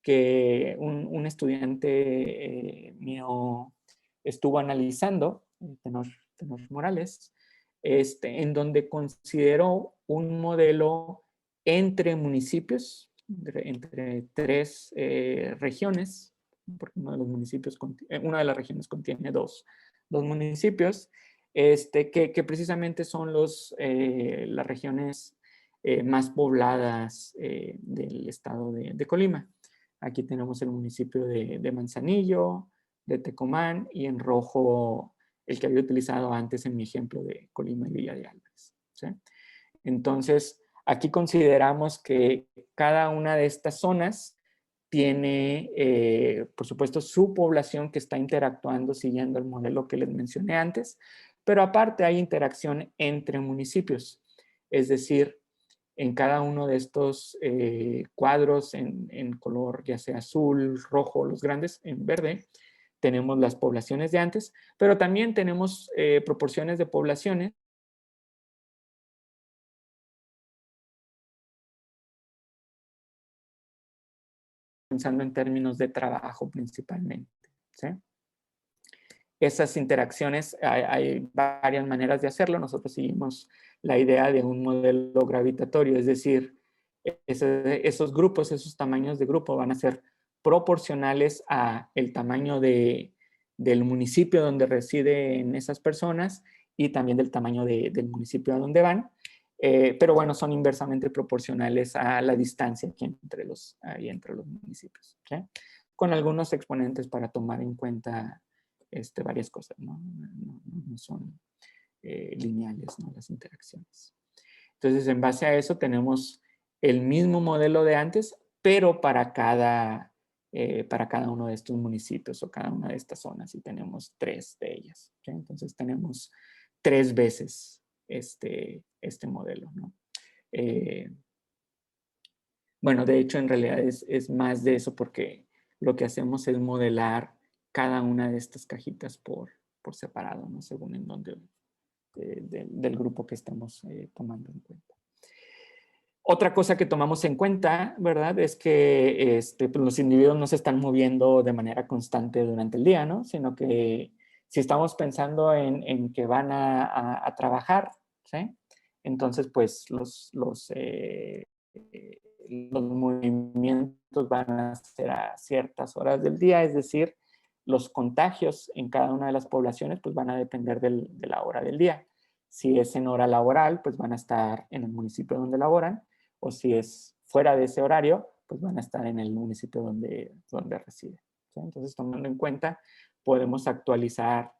que un estudiante mío estuvo analizando, Tenor Morales, en donde consideró un modelo entre municipios, entre tres regiones, porque una de las regiones contiene dos municipios, que precisamente son las regiones más pobladas del estado de Colima. Aquí tenemos el municipio de Manzanillo, de Tecomán y en rojo el que había utilizado antes en mi ejemplo de Colima y Villa de Álvarez. ¿Sí? Entonces, aquí consideramos que cada una de estas zonas tiene, por supuesto, su población que está interactuando siguiendo el modelo que les mencioné antes, pero aparte hay interacción entre municipios, es decir, en cada uno de estos cuadros en color ya sea azul, rojo, los grandes en verde, tenemos las poblaciones de antes, pero también tenemos proporciones de poblaciones pensando en términos de trabajo principalmente. ¿Sí? Esas interacciones, hay varias maneras de hacerlo. Nosotros seguimos la idea de un modelo gravitatorio, es decir, esos grupos, esos tamaños de grupo van a ser proporcionales a el tamaño del municipio donde residen esas personas y también del tamaño del municipio a donde van. pero bueno, son inversamente proporcionales a la distancia que hay entre los municipios, ¿sí? Con algunos exponentes para tomar en cuenta varias cosas, ¿no? No son lineales, ¿no? Las interacciones. Entonces, en base a eso tenemos el mismo modelo de antes, pero para cada uno de estos municipios o cada una de estas zonas, y tenemos 3 de ellas, ¿sí? Entonces tenemos 3 veces este modelo, ¿no? Bueno, de hecho, en realidad es más de eso, porque lo que hacemos es modelar cada una de estas cajitas por separado, ¿no? Según en dónde, del grupo que estamos tomando en cuenta. Otra cosa que tomamos en cuenta, ¿verdad? Es que pues los individuos no se están moviendo de manera constante durante el día, ¿no? Sino que si estamos pensando en que van a trabajar, ¿sí? Entonces, pues los movimientos van a ser a ciertas horas del día, es decir, los contagios en cada una de las poblaciones pues van a depender de la hora del día. Si es en hora laboral, pues van a estar en el municipio donde laboran, o si es fuera de ese horario, pues van a estar en el municipio donde residen, ¿sí? Entonces, tomando en cuenta, podemos actualizar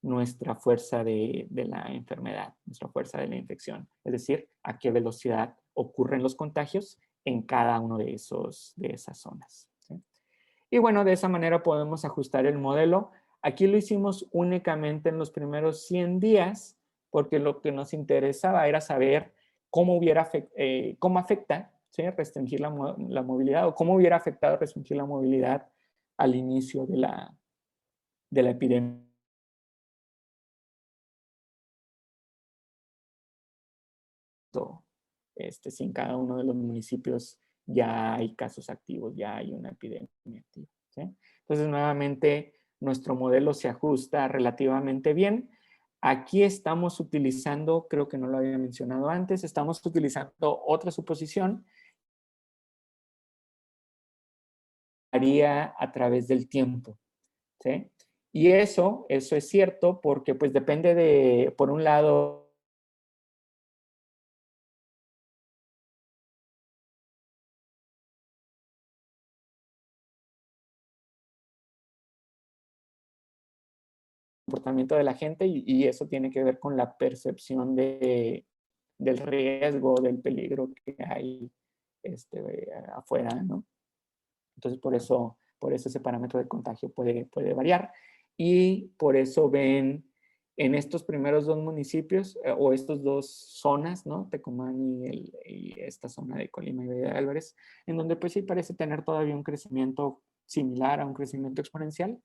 nuestra fuerza de la enfermedad, nuestra fuerza de la infección, es decir, a qué velocidad ocurren los contagios en cada uno de esas zonas, ¿sí? Y bueno, de esa manera podemos ajustar el modelo. Aquí lo hicimos únicamente en los primeros 100 días, porque lo que nos interesaba era saber cómo afecta, ¿sí? Restringir la movilidad, o cómo hubiera afectado restringir la movilidad al inicio de la epidemia. Si en cada uno de los municipios ya hay casos activos, ya hay una epidemia activa, ¿sí? Entonces, nuevamente, nuestro modelo se ajusta relativamente bien. Aquí estamos utilizando, creo que no lo había mencionado antes, estamos utilizando otra suposición, varía a través del tiempo, ¿sí? Y eso es cierto porque pues depende de, por un lado, comportamiento de la gente, y eso tiene que ver con la percepción del riesgo, del peligro que hay afuera, ¿no? Entonces, por eso ese parámetro de contagio puede variar, y por eso ven en estos primeros 2 municipios o estas 2 zonas, ¿no? Tecomán y esta zona de Colima y Valle de Álvarez, en donde pues sí parece tener todavía un crecimiento similar a un crecimiento exponencial,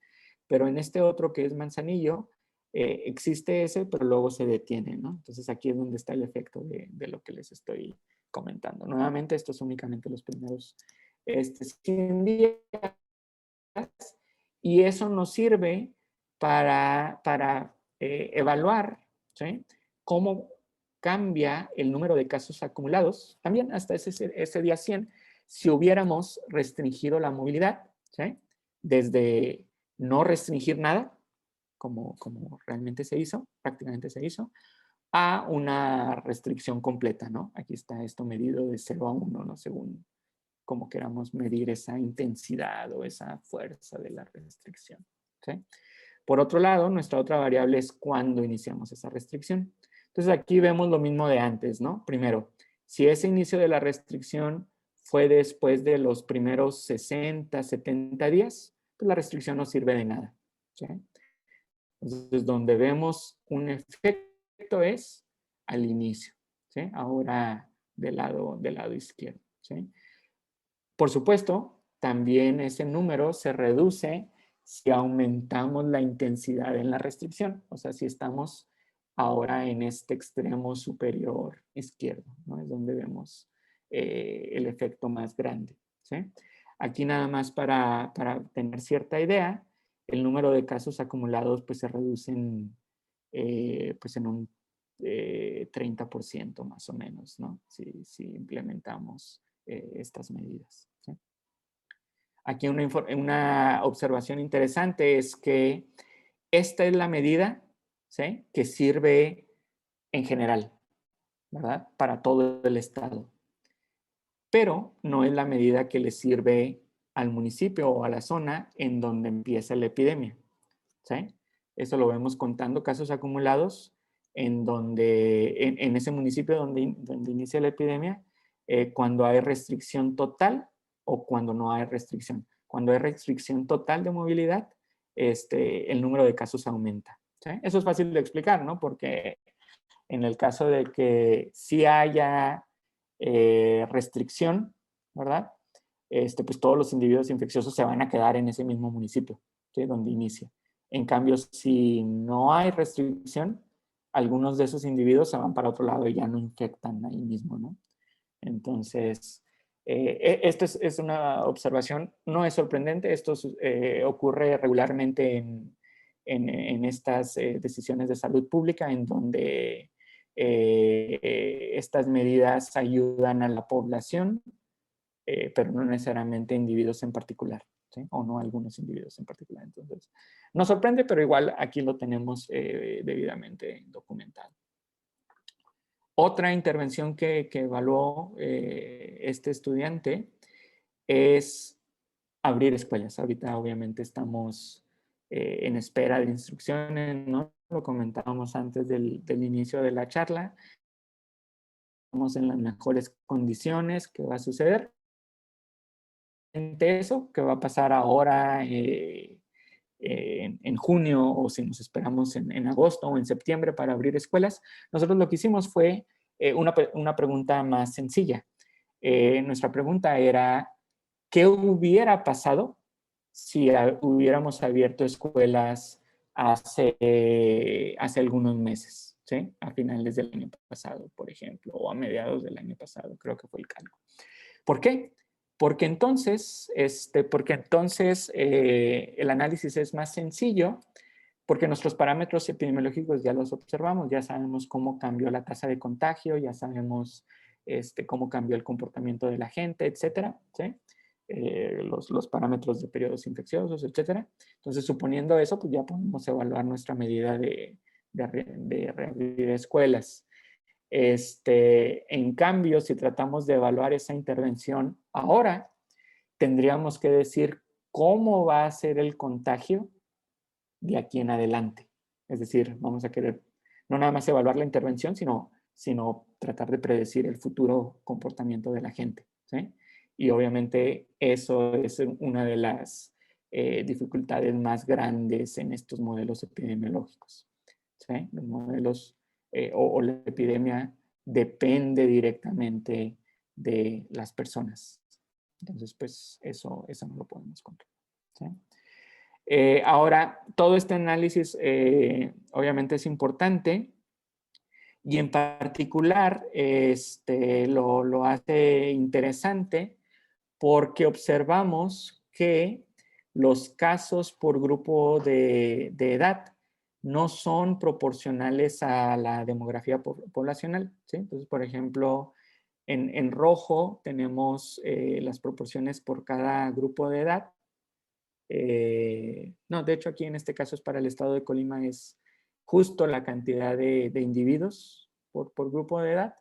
pero en este otro que es Manzanillo, existe ese, pero luego se detiene, ¿no? Entonces aquí es donde está el efecto de lo que les estoy comentando. Nuevamente, estos son únicamente los primeros 100 días, y eso nos sirve para evaluar, ¿sí? Cómo cambia el número de casos acumulados, también hasta ese día 100, si hubiéramos restringido la movilidad, ¿sí? Desde no restringir nada, como realmente se hizo, prácticamente se hizo, a una restricción completa, ¿no? Aquí está esto medido de 0 a 1, ¿no? Según como queramos medir esa intensidad o esa fuerza de la restricción, ¿sí? Por otro lado, nuestra otra variable es cuándo iniciamos esa restricción. Entonces aquí vemos lo mismo de antes, ¿no? Primero, si ese inicio de la restricción fue después de los primeros 60, 70 días, pues la restricción no sirve de nada, ¿sí? Entonces, donde vemos un efecto es al inicio, ¿sí? Ahora del lado izquierdo, ¿sí? Por supuesto, también ese número se reduce si aumentamos la intensidad en la restricción, o sea, si estamos ahora en este extremo superior izquierdo, ¿no? Es donde vemos el efecto más grande, ¿sí? Aquí nada más para tener cierta idea, el número de casos acumulados pues se reducen pues en un 30% más o menos, ¿no? Si implementamos estas medidas, ¿sí? Aquí una observación interesante es que esta es la medida, ¿sí? Que sirve en general, ¿verdad? Para todo el estado. Pero no es la medida que le sirve al municipio o a la zona en donde empieza la epidemia, ¿sí? Eso lo vemos contando casos acumulados en donde, en ese municipio donde inicia la epidemia, cuando hay restricción total o cuando no hay restricción. Cuando hay restricción total de movilidad, el número de casos aumenta, ¿sí? Eso es fácil de explicar, ¿no? Porque en el caso de que sí haya restricción, ¿verdad? Pues todos los individuos infecciosos se van a quedar en ese mismo municipio, ¿sí? Donde inicia. En cambio, si no hay restricción, algunos de esos individuos se van para otro lado y ya no infectan ahí mismo, ¿no? Entonces, esto es una observación, no es sorprendente, esto ocurre regularmente en estas decisiones de salud pública, en donde estas medidas ayudan a la población, pero no necesariamente a individuos en particular, ¿sí? O no a algunos individuos en particular. Entonces, nos sorprende, pero igual aquí lo tenemos debidamente documentado. Otra intervención que evaluó este estudiante es abrir escuelas. Ahorita obviamente estamos en espera de instrucciones, ¿no? Lo comentábamos antes del inicio de la charla. Estamos en las mejores condiciones. ¿Qué va a suceder? Eso, ¿qué va a pasar ahora en junio, o si nos esperamos en agosto o en septiembre para abrir escuelas? Nosotros lo que hicimos fue una pregunta más sencilla. Nuestra pregunta era, ¿qué hubiera pasado si hubiéramos abierto escuelas hace algunos meses? ¿Sí? A finales del año pasado, por ejemplo, o a mediados del año pasado, creo que fue el cálculo. ¿Por qué? Porque entonces el análisis es más sencillo, porque nuestros parámetros epidemiológicos ya los observamos, ya sabemos cómo cambió la tasa de contagio, ya sabemos cómo cambió el comportamiento de la gente, etcétera, ¿sí? Los parámetros de periodos infecciosos, etcétera. Entonces, suponiendo eso, pues ya podemos evaluar nuestra medida de reabrir escuelas. En cambio, si tratamos de evaluar esa intervención ahora, tendríamos que decir cómo va a ser el contagio de aquí en adelante. Es decir, vamos a querer no nada más evaluar la intervención, sino tratar de predecir el futuro comportamiento de la gente, ¿sí? Y obviamente eso es una de las dificultades más grandes en estos modelos epidemiológicos, ¿sí? Los modelos o la epidemia depende directamente de las personas. Entonces, pues eso no lo podemos controlar, ¿sí? Ahora, todo este análisis obviamente es importante y en particular lo hace interesante porque observamos que los casos por grupo de edad no son proporcionales a la demografía poblacional, ¿sí? Entonces, por ejemplo, en rojo tenemos las proporciones por cada grupo de edad. No, de hecho aquí en este caso es para el estado de Colima, es justo la cantidad de individuos por grupo de edad.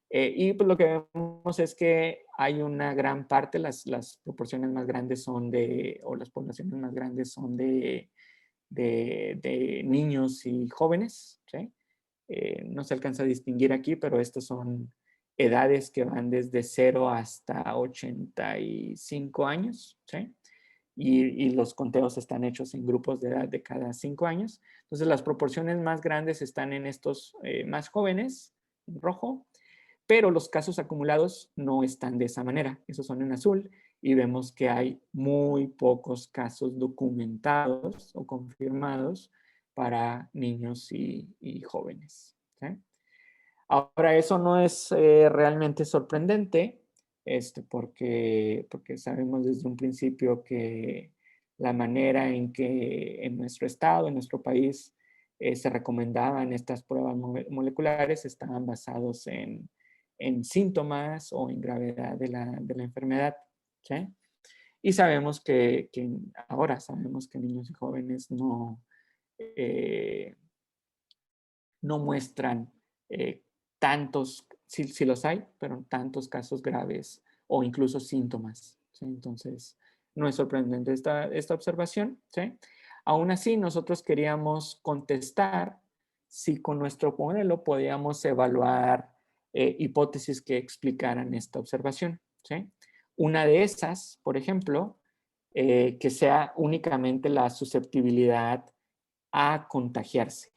Y pues lo que vemos es que hay una gran parte, las proporciones más grandes son o las poblaciones más grandes son de niños y jóvenes, ¿sí? No se alcanza a distinguir aquí, pero estos son edades que van desde 0 hasta 85 años, ¿sí? Y los conteos están hechos en grupos de edad de cada 5 años. Entonces las proporciones más grandes están en estos más jóvenes, en rojo, pero los casos acumulados no están de esa manera. Esos son en azul y vemos que hay muy pocos casos documentados o confirmados para niños y jóvenes, ¿sí? Ahora, eso no es realmente sorprendente, porque sabemos desde un principio que la manera en que en nuestro estado, en nuestro país, se recomendaban estas pruebas moleculares estaban basados en síntomas o en gravedad de la enfermedad, ¿sí? Y sabemos ahora sabemos que niños y jóvenes no muestran tantos sí los hay, pero tantos casos graves o incluso síntomas, ¿sí? Entonces, no es sorprendente esta observación, ¿sí? Aún así, nosotros queríamos contestar si con nuestro modelo podíamos evaluar hipótesis que explicaran esta observación, ¿sí? Una de esas, por ejemplo, que sea únicamente la susceptibilidad a contagiarse,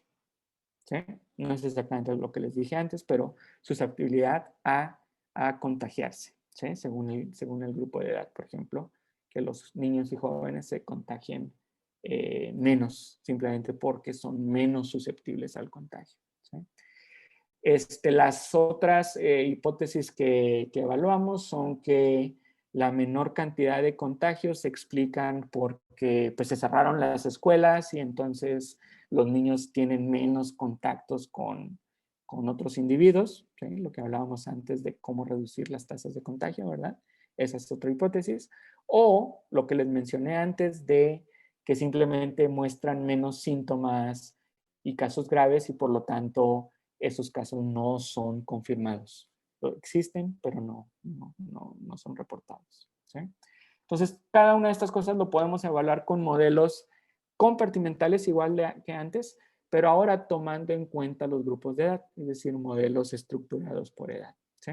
¿sí? No es exactamente lo que les dije antes, pero susceptibilidad a contagiarse, ¿sí? Según el grupo de edad, por ejemplo, que los niños y jóvenes se contagien menos, simplemente porque son menos susceptibles al contagio, ¿sí? Las otras hipótesis que evaluamos son que la menor cantidad de contagios se explican porque pues, se cerraron las escuelas y entonces los niños tienen menos contactos con otros individuos, ¿sí? Lo que hablábamos antes de cómo reducir las tasas de contagio, ¿verdad? Esa es otra hipótesis. O lo que les mencioné antes de que simplemente muestran menos síntomas y casos graves y por lo tanto esos casos no son confirmados. Existen, pero no son reportados, ¿sí? Entonces, cada una de estas cosas lo podemos evaluar con modelos compartimentales igual que antes, pero ahora tomando en cuenta los grupos de edad, es decir, modelos estructurados por edad, ¿sí?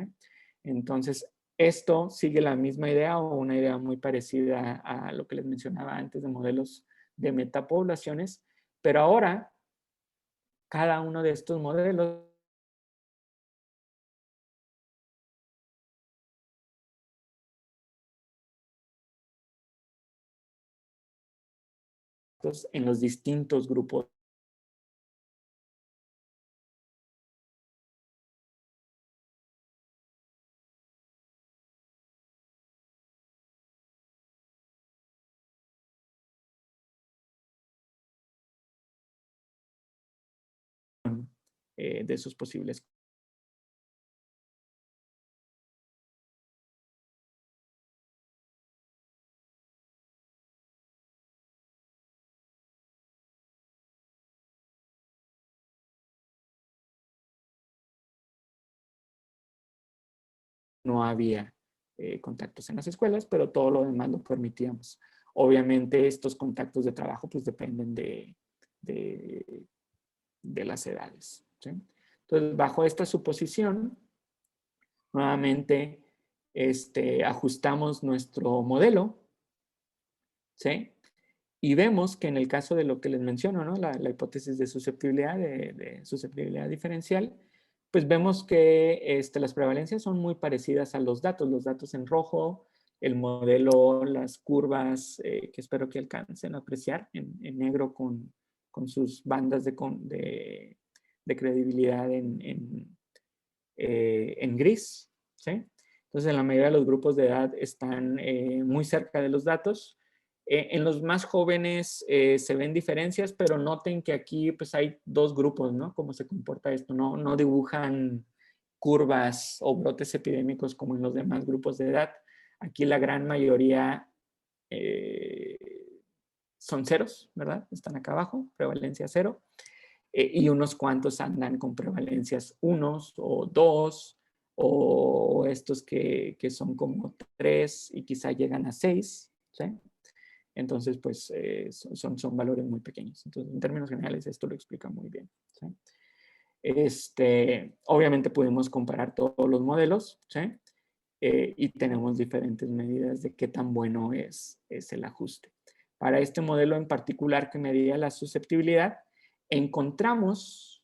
Entonces, esto sigue la misma idea o una idea muy parecida a lo que les mencionaba antes de modelos de metapoblaciones, pero ahora cada uno de estos modelos en los distintos grupos de sus posibles. No había contactos en las escuelas, pero todo lo demás lo permitíamos. Obviamente estos contactos de trabajo pues dependen de, de las edades, ¿sí? Entonces, bajo esta suposición, nuevamente ajustamos nuestro modelo, ¿sí? Y vemos que en el caso de lo que les menciono, ¿no? La hipótesis de susceptibilidad, de susceptibilidad diferencial, pues vemos que las prevalencias son muy parecidas a los datos en rojo, el modelo, las curvas que espero que alcancen a apreciar en negro con sus bandas de credibilidad en gris, ¿sí? Entonces, en la mayoría de los grupos de edad están muy cerca de los datos. En los más jóvenes se ven diferencias, pero noten que aquí pues hay dos grupos, ¿no? ¿Cómo se comporta esto? No dibujan curvas o brotes epidémicos como en los demás grupos de edad. Aquí la gran mayoría eh, son ceros, ¿verdad? Están acá abajo, prevalencia cero. Y unos cuantos andan con prevalencias 1 o 2 o estos que son como 3 y quizá llegan a 6, ¿sí? Entonces, pues son valores muy pequeños. Entonces, en términos generales, esto lo explica muy bien, ¿sí? Obviamente podemos comparar todos los modelos, ¿sí? Y tenemos diferentes medidas de qué tan bueno es el ajuste. Para este modelo en particular que medía la susceptibilidad, encontramos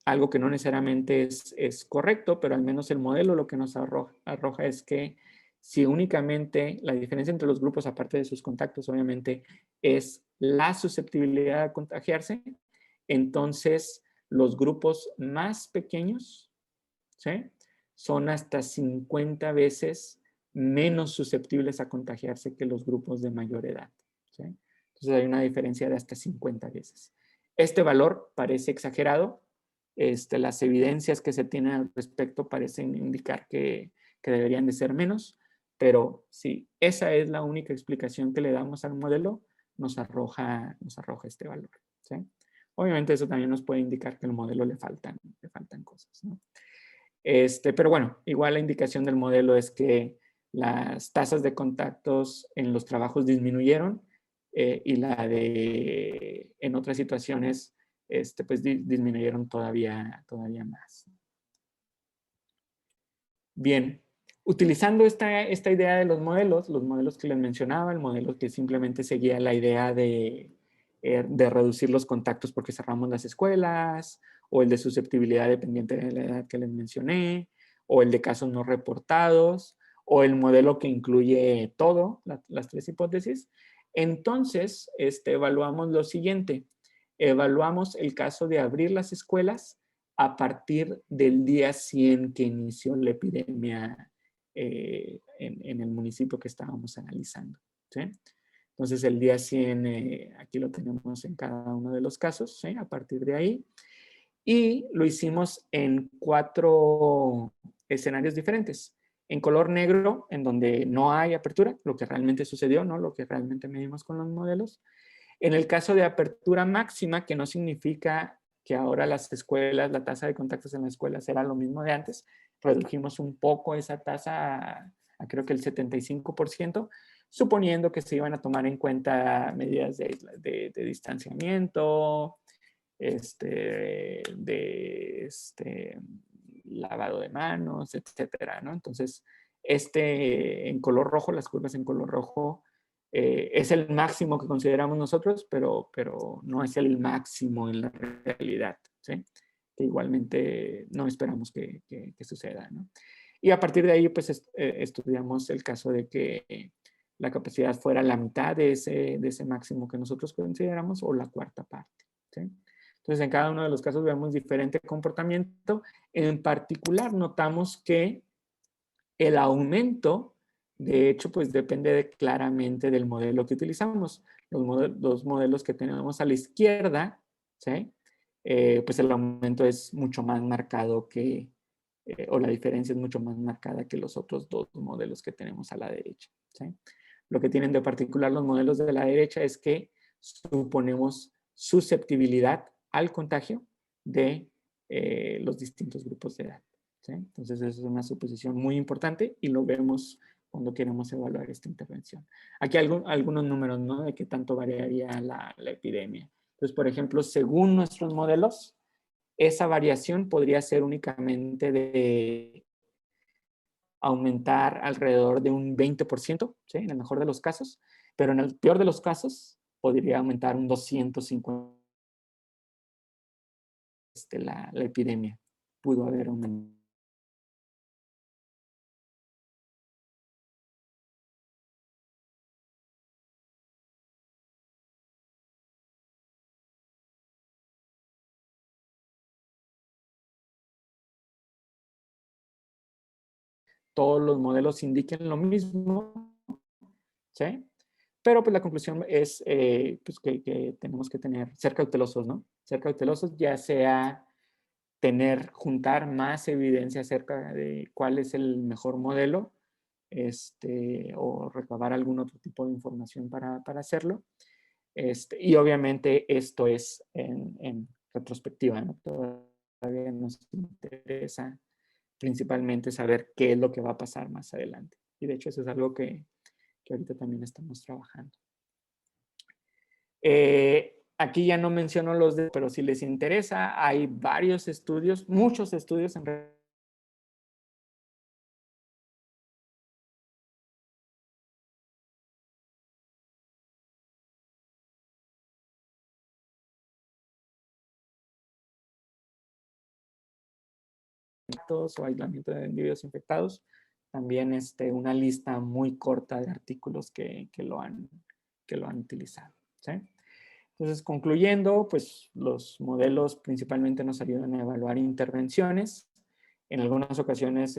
algo que no necesariamente es correcto, pero al menos el modelo lo que nos arroja es que si únicamente la diferencia entre los grupos, aparte de sus contactos, obviamente, es la susceptibilidad a contagiarse, entonces los grupos más pequeños, ¿sí?, son hasta 50 veces menos susceptibles a contagiarse que los grupos de mayor edad, ¿sí? Entonces hay una diferencia de hasta 50 veces. Este valor parece exagerado. Las evidencias que se tienen al respecto parecen indicar que deberían de ser menos, pero si esa es la única explicación que le damos al modelo, nos arroja este valor, ¿sí? Obviamente eso también nos puede indicar que al modelo le faltan cosas, ¿no? Pero bueno, igual la indicación del modelo es que las tasas de contactos en los trabajos disminuyeron y en otras situaciones pues disminuyeron todavía más. Bien, utilizando esta idea de los modelos que les mencionaba, el modelo que simplemente seguía la idea de reducir los contactos porque cerramos las escuelas, o el de susceptibilidad dependiente de la edad que les mencioné, o el de casos no reportados, o el modelo que incluye todo, las tres hipótesis. Entonces, evaluamos lo siguiente. Evaluamos el caso de abrir las escuelas a partir del día 100 que inició la epidemia en el municipio que estábamos analizando. ¿Sí? Entonces, el día 100, aquí lo tenemos en cada uno de los casos, ¿sí? A partir de ahí. Y lo hicimos en 4 escenarios diferentes. En color negro, en donde no hay apertura, lo que realmente sucedió, ¿no? Lo que realmente medimos con los modelos. En el caso de apertura máxima, que no significa que ahora las escuelas, la tasa de contactos en las escuelas era lo mismo de antes, redujimos un poco esa tasa a creo que el 75%, suponiendo que se iban a tomar en cuenta medidas de distanciamiento, lavado de manos, etcétera, ¿no? Entonces, en color rojo, las curvas en color rojo, es el máximo que consideramos nosotros, pero no es el máximo en la realidad, ¿sí? Que igualmente no esperamos que suceda, ¿no? Y a partir de ahí, pues, estudiamos el caso de que la capacidad fuera la mitad de ese máximo que nosotros consideramos o la cuarta parte, ¿sí? Entonces, en cada uno de los casos vemos diferente comportamiento. En particular, notamos que el aumento, de hecho, pues depende claramente del modelo que utilizamos. Los modelos que tenemos a la izquierda, ¿sí? Pues el aumento es mucho más marcado o la diferencia es mucho más marcada que los otros 2 modelos que tenemos a la derecha, ¿sí? Lo que tienen de particular los modelos de la derecha es que suponemos susceptibilidad al contagio de los distintos grupos de edad, ¿sí? Entonces, eso es una suposición muy importante y lo vemos cuando queremos evaluar esta intervención. Aquí algunos números, ¿no? De qué tanto variaría la epidemia. Entonces, por ejemplo, según nuestros modelos, esa variación podría ser únicamente de aumentar alrededor de un 20%, ¿sí? En el mejor de los casos, pero en el peor de los casos podría aumentar un 250%. La epidemia pudo haber aumentado. Todos los modelos indiquen lo mismo, ¿sí? Pero pues la conclusión es pues que tenemos que ser cautelosos, ¿no? Ser cautelosos, ya sea juntar más evidencia acerca de cuál es el mejor modelo, o recabar algún otro tipo de información para hacerlo. Y obviamente esto es en retrospectiva, ¿no? Todavía nos interesa principalmente saber qué es lo que va a pasar más adelante. Y de hecho eso es algo que ahorita también estamos trabajando. Aquí ya no menciono pero si les interesa, hay varios estudios, muchos estudios en o aislamiento de individuos infectados. También una lista muy corta de artículos que lo han utilizado, ¿sí? Entonces, concluyendo, pues los modelos principalmente nos ayudan a evaluar intervenciones. En algunas ocasiones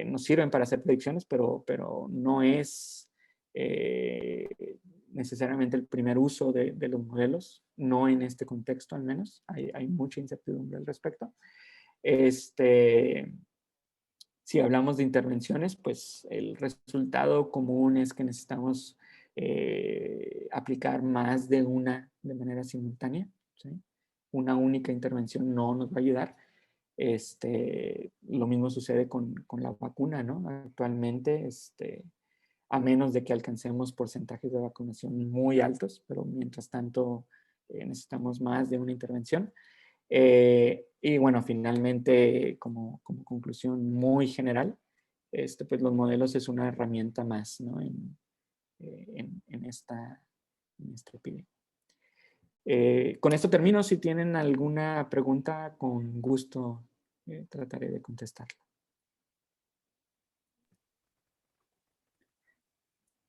nos sirven para hacer predicciones, pero no es necesariamente el primer uso de los modelos, no en este contexto al menos. Hay mucha incertidumbre al respecto. Si hablamos de intervenciones, pues el resultado común es que necesitamos aplicar más de una de manera simultánea, ¿sí? Una única intervención no nos va a ayudar. Lo mismo sucede con la vacuna, ¿no? Actualmente, a menos de que alcancemos porcentajes de vacunación muy altos, pero mientras tanto necesitamos más de una intervención. Y bueno, finalmente, como conclusión muy general, pues los modelos es una herramienta más, ¿no? En esta epidemia. Con esto termino. Si tienen alguna pregunta, con gusto trataré de contestarla.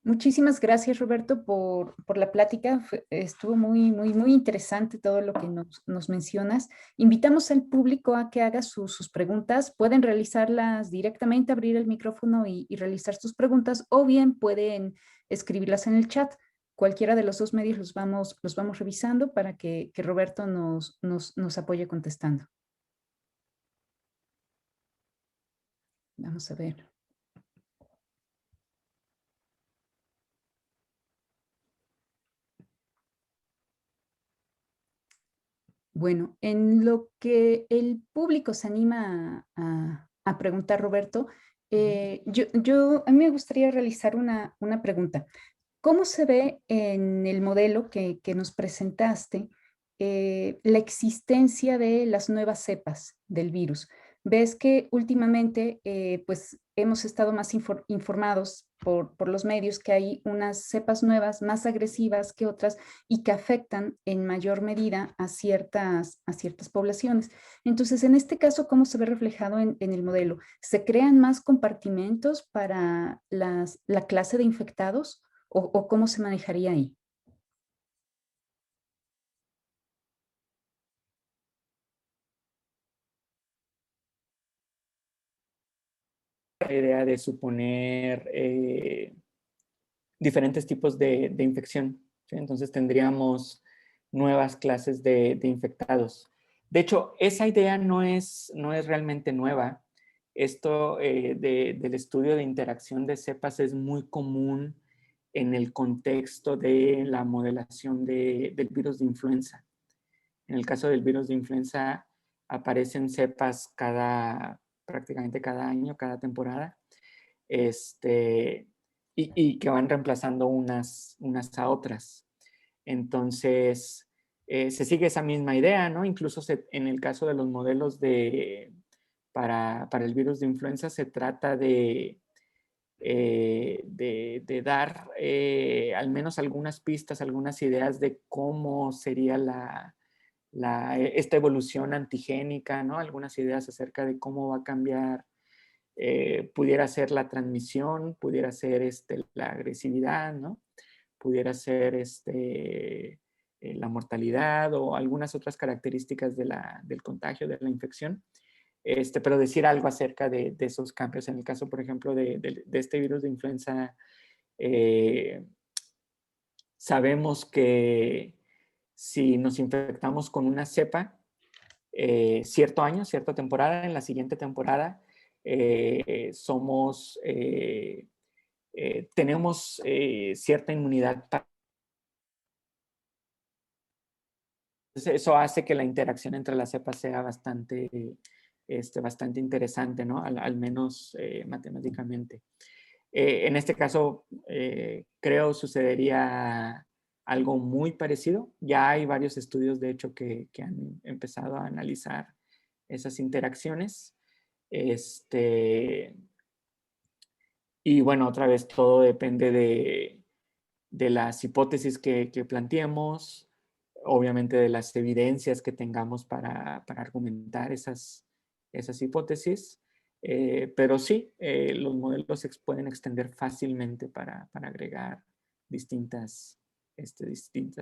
Muchísimas gracias, Roberto, por la plática. Estuvo muy interesante todo lo que nos mencionas. Invitamos al público a que haga sus preguntas. Pueden realizarlas directamente, abrir el micrófono y realizar sus preguntas, o bien pueden escribirlas en el chat. Cualquiera de los dos medios los vamos revisando para que Roberto nos apoye contestando. Vamos a ver. Bueno, en lo que el público se anima a preguntar, Roberto, a mí me gustaría realizar una pregunta. ¿Cómo se ve en el modelo que nos presentaste la existencia de las nuevas cepas del virus? Ves que últimamente pues hemos estado más informados por los medios que hay unas cepas nuevas más agresivas que otras y que afectan en mayor medida a ciertas poblaciones. Entonces, en este caso, ¿cómo se ve reflejado en el modelo? ¿Se crean más compartimentos para la clase de infectados o cómo se manejaría ahí? La idea de suponer diferentes tipos de infección, ¿sí? Entonces tendríamos nuevas clases de infectados. De hecho, esa idea no es realmente nueva. Esto del estudio de interacción de cepas es muy común en el contexto de la modelación del virus de influenza. En el caso del virus de influenza aparecen cepas prácticamente cada año, cada temporada, y que van reemplazando unas a otras. Entonces, se sigue esa misma idea, ¿no? Incluso en el caso de los modelos para el virus de influenza se trata de dar al menos algunas pistas, algunas ideas de cómo sería esta evolución antigénica, ¿no? Algunas ideas acerca de cómo va a cambiar, pudiera ser la transmisión, pudiera ser la agresividad, ¿no? Pudiera ser la mortalidad o algunas otras características del contagio, de la infección. Pero decir algo acerca de esos cambios. En el caso, por ejemplo, de este virus de influenza, sabemos que si nos infectamos con una cepa, cierto año, cierta temporada, en la siguiente temporada tenemos cierta inmunidad. Eso hace que la interacción entre las cepas sea bastante interesante, ¿no? Al menos matemáticamente. En este caso, creo sucedería algo muy parecido. Ya hay varios estudios, de hecho, que han empezado a analizar esas interacciones. Y bueno, otra vez todo depende de las hipótesis que planteemos, obviamente de las evidencias que tengamos para argumentar esas hipótesis. Pero sí, los modelos se pueden extender fácilmente para agregar distintas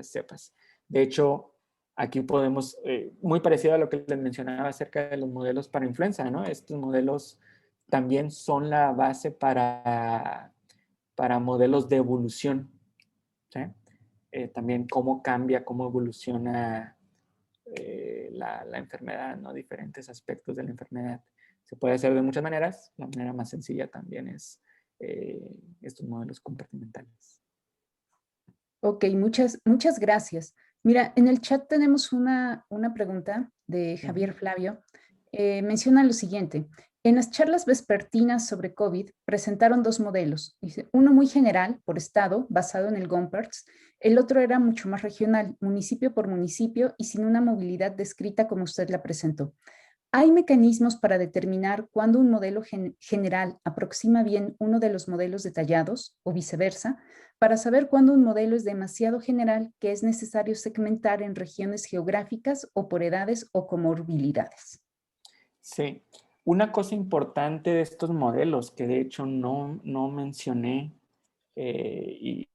cepas. De hecho, aquí podemos, muy parecido a lo que les mencionaba acerca de los modelos para influenza, ¿no? Estos modelos también son la base para modelos de evolución, ¿sí? También cómo cambia, cómo evoluciona la enfermedad, ¿no? Diferentes aspectos de la enfermedad. Se puede hacer de muchas maneras. La manera más sencilla también es estos modelos compartimentales. Ok, muchas gracias. Mira, en el chat tenemos una pregunta de Javier Flavio. menciona lo siguiente. En las charlas vespertinas sobre COVID presentaron dos modelos. Dice, uno muy general, por estado, basado en el Gompertz. El otro era mucho más regional, municipio por municipio y sin una movilidad descrita como usted la presentó. ¿Hay mecanismos para determinar cuándo un modelo general aproxima bien uno de los modelos detallados o viceversa, para saber cuándo un modelo es demasiado general que es necesario segmentar en regiones geográficas o por edades o comorbilidades? Sí, una cosa importante de estos modelos que de hecho no mencioné y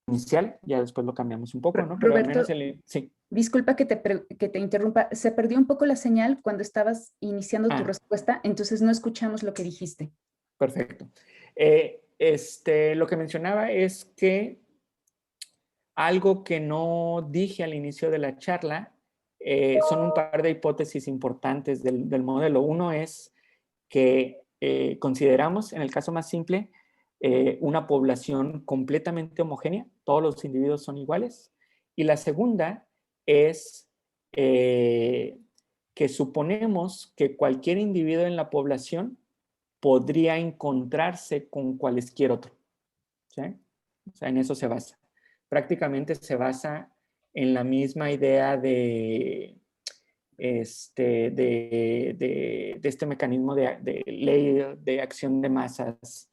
inicial, ya después lo cambiamos un poco, ¿no? Pero al menos Roberto, sí. disculpa que te interrumpa. Se perdió un poco la señal cuando estabas iniciando tu respuesta, entonces no escuchamos lo que dijiste. Perfecto. Lo que mencionaba es que algo que no dije al inicio de la charla son un par de hipótesis importantes del modelo. Uno es que consideramos, en el caso más simple, una población completamente homogénea, todos los individuos son iguales. Y la segunda es que suponemos que cualquier individuo en la población podría encontrarse con cualesquier otro. ¿Sí? O sea, en eso se basa. Prácticamente se basa en la misma idea de este mecanismo de ley de acción de masas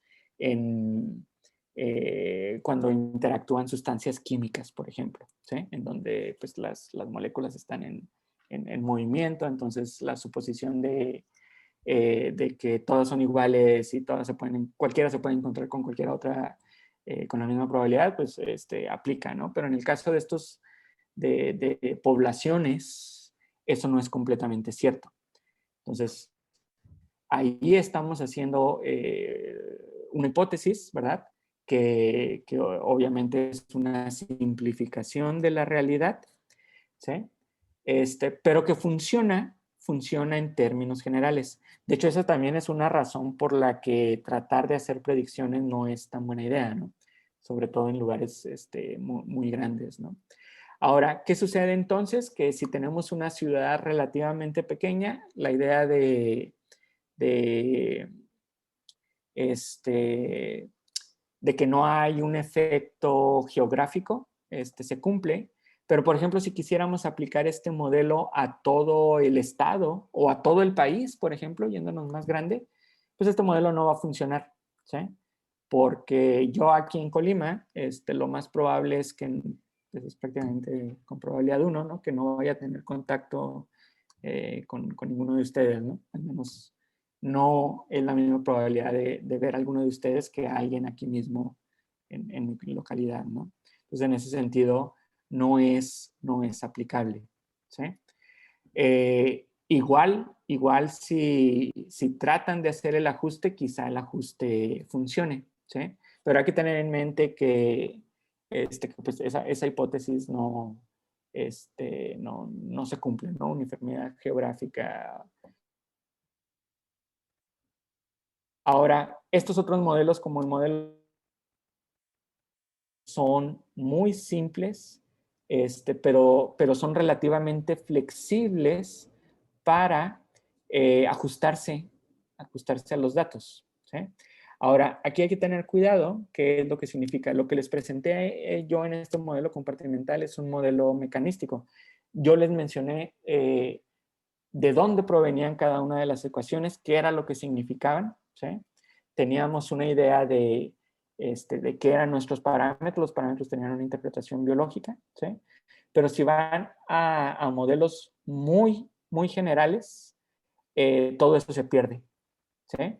cuando interactúan sustancias químicas, por ejemplo, ¿sí? En donde pues, las moléculas están en movimiento, entonces la suposición de que todas son iguales y cualquiera se puede encontrar con cualquier otra con la misma probabilidad, pues aplica, ¿no? Pero en el caso de estos de poblaciones, eso no es completamente cierto. Entonces, ahí estamos haciendo una hipótesis, ¿verdad? Que obviamente es una simplificación de la realidad, ¿sí? Pero que funciona en términos generales. De hecho, esa también es una razón por la que tratar de hacer predicciones no es tan buena idea, ¿no? Sobre todo en lugares muy grandes, ¿no? Ahora, ¿qué sucede entonces? Que si tenemos una ciudad relativamente pequeña, la idea de que no hay un efecto geográfico se cumple. Pero, por ejemplo, si quisiéramos aplicar este modelo a todo el estado o a todo el país, por ejemplo, yéndonos más grande, pues este modelo no va a funcionar, ¿sí? Porque yo aquí en Colima, lo más probable es que, pues es prácticamente con probabilidad 1, ¿no? Que no vaya a tener contacto con ninguno de ustedes, ¿no? Al menos no es la misma probabilidad de ver a alguno de ustedes que a alguien aquí mismo en mi localidad, ¿no? Entonces, en ese sentido, no es aplicable, ¿sí? Igual si tratan de hacer el ajuste, quizá el ajuste funcione, ¿sí? Pero hay que tener en mente que, pues esa hipótesis no se cumple, ¿no? Uniformidad geográfica. Ahora, estos otros modelos, como el modelo, son muy simples, pero son relativamente flexibles para ajustarse a los datos, ¿sí? Ahora, aquí hay que tener cuidado, qué es lo que significa. Lo que les presenté yo en este modelo compartimental es un modelo mecanístico. Yo les mencioné de dónde provenían cada una de las ecuaciones, qué era lo que significaban, ¿sí? Teníamos una idea de qué eran nuestros parámetros. Los parámetros tenían una interpretación biológica, ¿sí? Pero si van a modelos muy, muy generales, todo eso se pierde, ¿sí?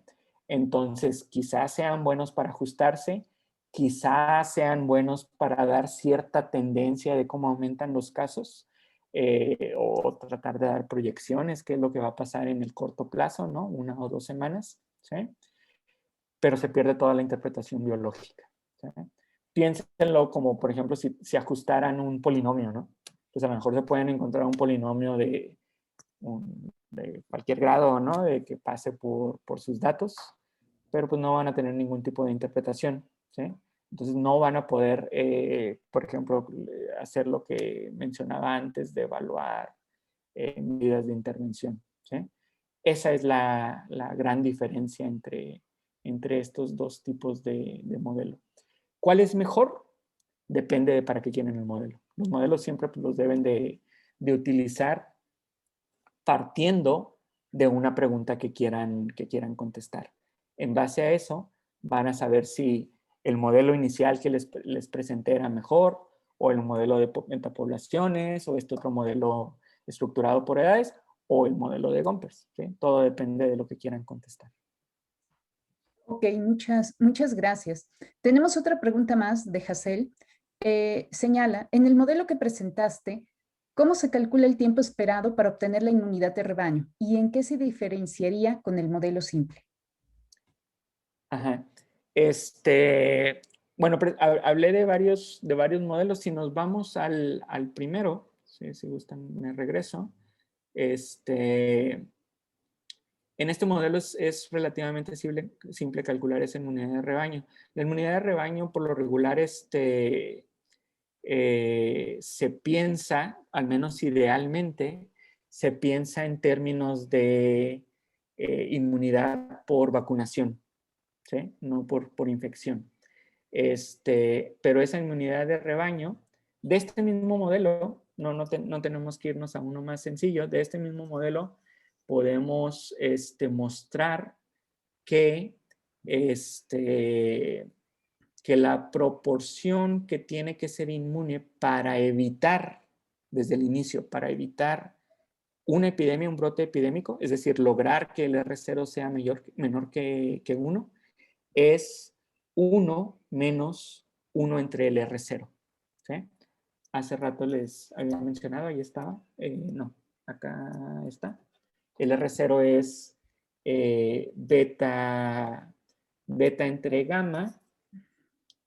Entonces, quizás sean buenos para ajustarse, quizás sean buenos para dar cierta tendencia de cómo aumentan los casos, o tratar de dar proyecciones, qué es lo que va a pasar en el corto plazo, ¿no? 1 o 2 semanas, ¿sí? Pero se pierde toda la interpretación biológica, ¿sí? Piénsenlo como, por ejemplo, si ajustaran un polinomio, ¿no? Pues a lo mejor se pueden encontrar un polinomio de cualquier grado, ¿no? De que pase por sus datos, pero pues no van a tener ningún tipo de interpretación, ¿sí? Entonces no van a poder, por ejemplo, hacer lo que mencionaba antes de evaluar medidas de intervención, ¿sí? Esa es la gran diferencia entre estos dos tipos de modelo. ¿Cuál es mejor? Depende de para qué quieren el modelo. Los modelos siempre pues, los deben de utilizar partiendo de una pregunta que quieran contestar. En base a eso, van a saber si el modelo inicial que les presenté era mejor, o el modelo de metapoblaciones, o este otro modelo estructurado por edades, o el modelo de Gompers, ¿sí? Todo depende de lo que quieran contestar. Ok, muchas gracias. Tenemos otra pregunta más de Hassel. Señala, en el modelo que presentaste, ¿cómo se calcula el tiempo esperado para obtener la inmunidad de rebaño? ¿Y en qué se diferenciaría con el modelo simple? Ajá. Bueno, hablé de varios modelos. Si nos vamos al primero, si gustan, me regreso. En este modelo es relativamente simple calcular esa inmunidad de rebaño. La inmunidad de rebaño, por lo regular, se piensa, al menos idealmente, se piensa en términos de inmunidad por vacunación, ¿sí? No por infección. Pero esa inmunidad de rebaño, de este mismo modelo, no tenemos que irnos a uno más sencillo, de este mismo modelo podemos mostrar que, que la proporción que tiene que ser inmune para evitar, desde el inicio, para evitar una epidemia, un brote epidémico, es decir, lograr que el R0 sea menor que 1, es 1 menos 1 entre el R0. ¿Sí? Hace rato les había mencionado, ahí estaba. No, acá está. El R0 es beta entre gamma.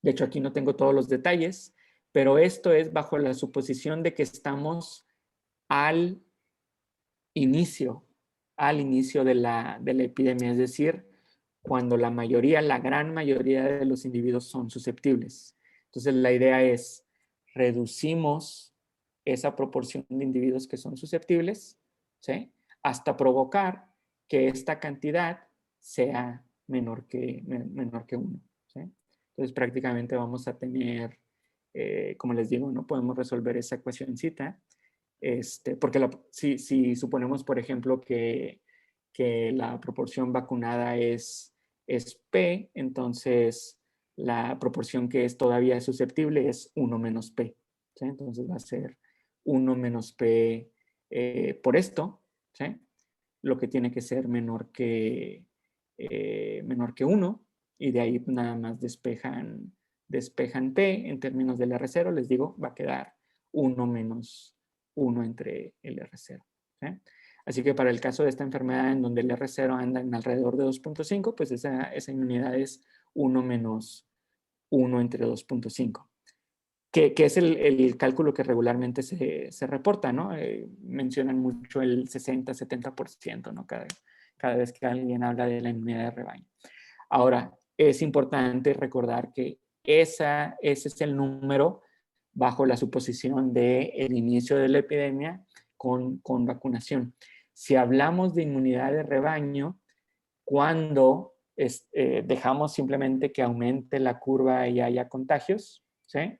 De hecho, aquí no tengo todos los detalles, pero esto es bajo la suposición de que estamos al inicio de la epidemia, es decir, cuando la gran mayoría de los individuos son susceptibles. Entonces, la idea es reducimos esa proporción de individuos que son susceptibles, ¿sí? Hasta provocar que esta cantidad sea menor que 1. ¿Sí? Entonces, prácticamente vamos a tener, como les digo, no podemos resolver esa ecuacióncita, porque si suponemos, por ejemplo, que la proporción vacunada es P, entonces la proporción que es todavía susceptible es 1 menos P. ¿Sí? Entonces va a ser 1 menos P por esto, ¿sí? Lo que tiene que ser menor que 1, y de ahí nada más despejan P en términos del R0, les digo, va a quedar 1 menos 1 entre el R0. ¿Sí? Así que para el caso de esta enfermedad en donde el R0 anda en alrededor de 2.5, pues esa inmunidad es 1 menos 1 entre 2.5. Que es el cálculo que regularmente se reporta, ¿no? Mencionan mucho el 60-70%, ¿no? Cada vez que alguien habla de la inmunidad de rebaño. Ahora, es importante recordar que ese es el número bajo la suposición del inicio de la epidemia con vacunación. Si hablamos de inmunidad de rebaño, cuando dejamos simplemente que aumente la curva y haya contagios, ¿sí?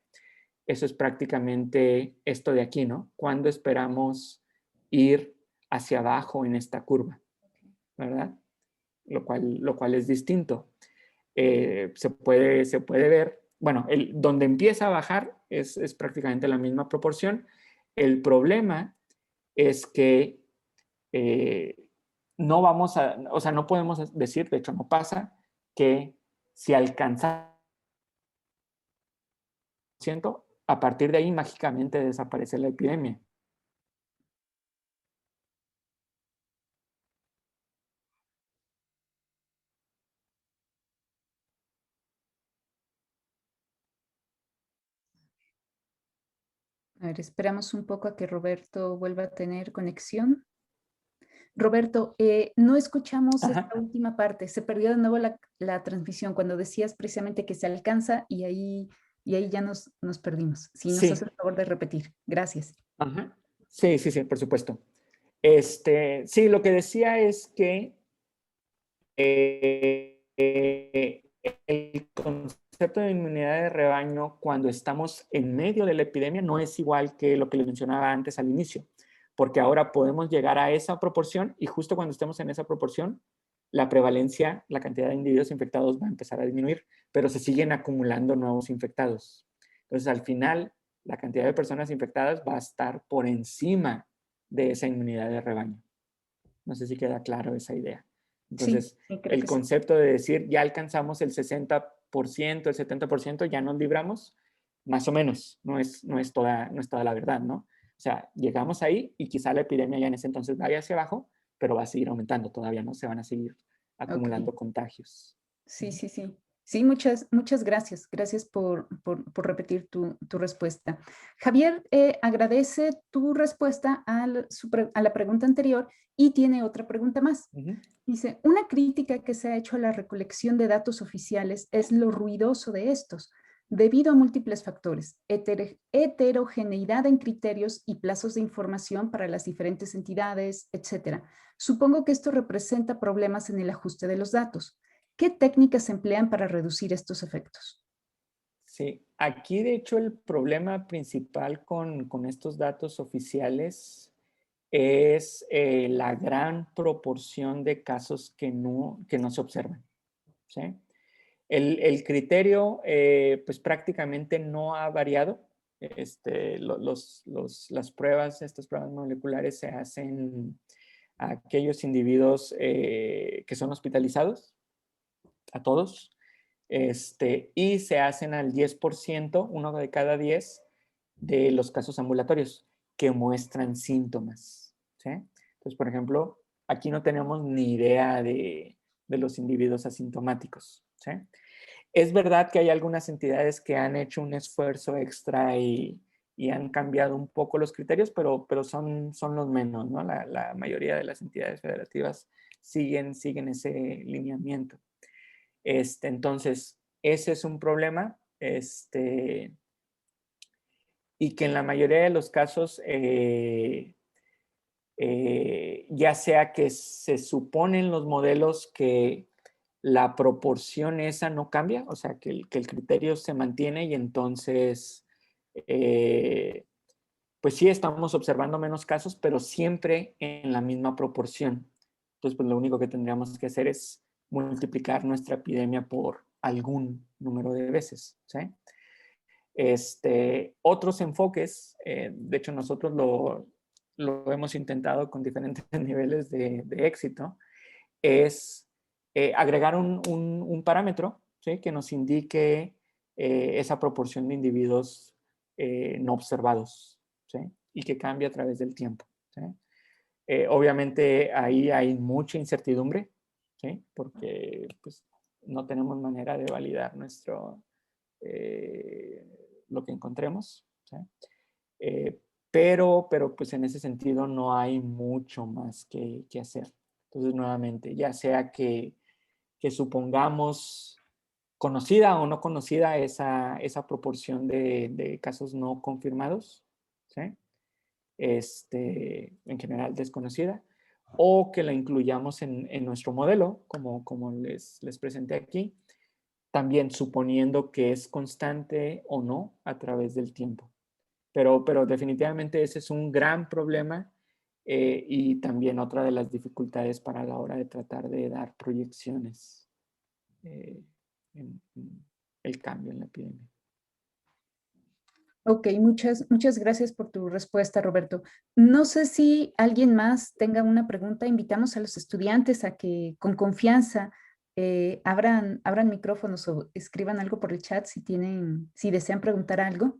Eso es prácticamente esto de aquí, ¿no? Cuando esperamos ir hacia abajo en esta curva, ¿verdad? Lo cual es distinto. Se puede ver, bueno, donde empieza a bajar es prácticamente la misma proporción. El problema es que no vamos a, o sea, no podemos decir, de hecho no pasa, que si alcanza a partir de ahí mágicamente desaparece la epidemia. A ver, esperamos un poco a que Roberto vuelva a tener conexión. Roberto, no escuchamos Ajá. esta última parte. Se perdió de nuevo la transmisión cuando decías precisamente que se alcanza y ahí ya nos perdimos. Si nos haces Sí. el favor de repetir. Gracias. Ajá. Sí, sí, sí, por supuesto. Sí, lo que decía es que el concepto de inmunidad de rebaño cuando estamos en medio de la epidemia no es igual que lo que les mencionaba antes al inicio, porque ahora podemos llegar a esa proporción y justo cuando estemos en esa proporción, la prevalencia, la cantidad de individuos infectados va a empezar a disminuir, pero se siguen acumulando nuevos infectados. Entonces, al final, la cantidad de personas infectadas va a estar por encima de esa inmunidad de rebaño. No sé si queda claro esa idea. Sí, Entonces, sí, creo el que sí. concepto de decir ya alcanzamos el 60%, el 70%, ya nos libramos, más o menos, no es toda la verdad, ¿no? O sea, llegamos ahí y quizá la epidemia ya en ese entonces vaya hacia abajo, pero va a seguir aumentando todavía, ¿no? Se van a seguir Ok. acumulando contagios. Sí, sí, sí. Sí, muchas gracias. Gracias por repetir tu respuesta. Javier agradece tu respuesta a la pregunta anterior y tiene otra pregunta más. Dice, una crítica que se ha hecho a la recolección de datos oficiales es lo ruidoso de estos, debido a múltiples factores, heterogeneidad en criterios y plazos de información para las diferentes entidades, etc. Supongo que esto representa problemas en el ajuste de los datos. ¿Qué técnicas se emplean para reducir estos efectos? Sí, aquí de hecho el problema principal con estos datos oficiales es la gran proporción de casos que no se observan. ¿Sí? El criterio pues prácticamente no ha variado. Las pruebas, estas pruebas moleculares se hacen a aquellos individuos que son hospitalizados, a todos, y se hacen al 10%, uno de cada 10 de los casos ambulatorios que muestran síntomas. ¿Sí? Entonces, por ejemplo, aquí no tenemos ni idea de los individuos asintomáticos. ¿Sí? Es verdad que hay algunas entidades que han hecho un esfuerzo extra y han cambiado un poco los criterios, pero son los menos, ¿no? La mayoría de las entidades federativas siguen ese lineamiento. Entonces, ese es un problema, y que en la mayoría de los casos, ya sea que se suponen los modelos que la proporción esa no cambia, o sea, que el criterio se mantiene y entonces, pues sí estamos observando menos casos, pero siempre en la misma proporción. Entonces, pues lo único que tendríamos que hacer es multiplicar nuestra epidemia por algún número de veces, ¿sí? Otros enfoques, de hecho nosotros lo hemos intentado con diferentes niveles de éxito, es agregar un parámetro, ¿sí? Que nos indique esa proporción de individuos no observados, ¿sí? Y que cambie a través del tiempo, ¿sí? Obviamente ahí hay mucha incertidumbre, ¿sí? Porque pues, no tenemos manera de validar lo que encontremos, ¿sí? Pero pues en ese sentido no hay mucho más que hacer. Entonces, nuevamente, ya sea que supongamos conocida o no conocida esa proporción de casos no confirmados, ¿sí? En general desconocida, o que la incluyamos en nuestro modelo, como les presenté aquí, también suponiendo que es constante o no a través del tiempo. Pero definitivamente ese es un gran problema, y también otra de las dificultades para la hora de tratar de dar proyecciones en el cambio en la epidemia. Ok, muchas gracias por tu respuesta, Roberto. No sé si alguien más tenga una pregunta. Invitamos a los estudiantes a que con confianza abran micrófonos o escriban algo por el chat si desean preguntar algo.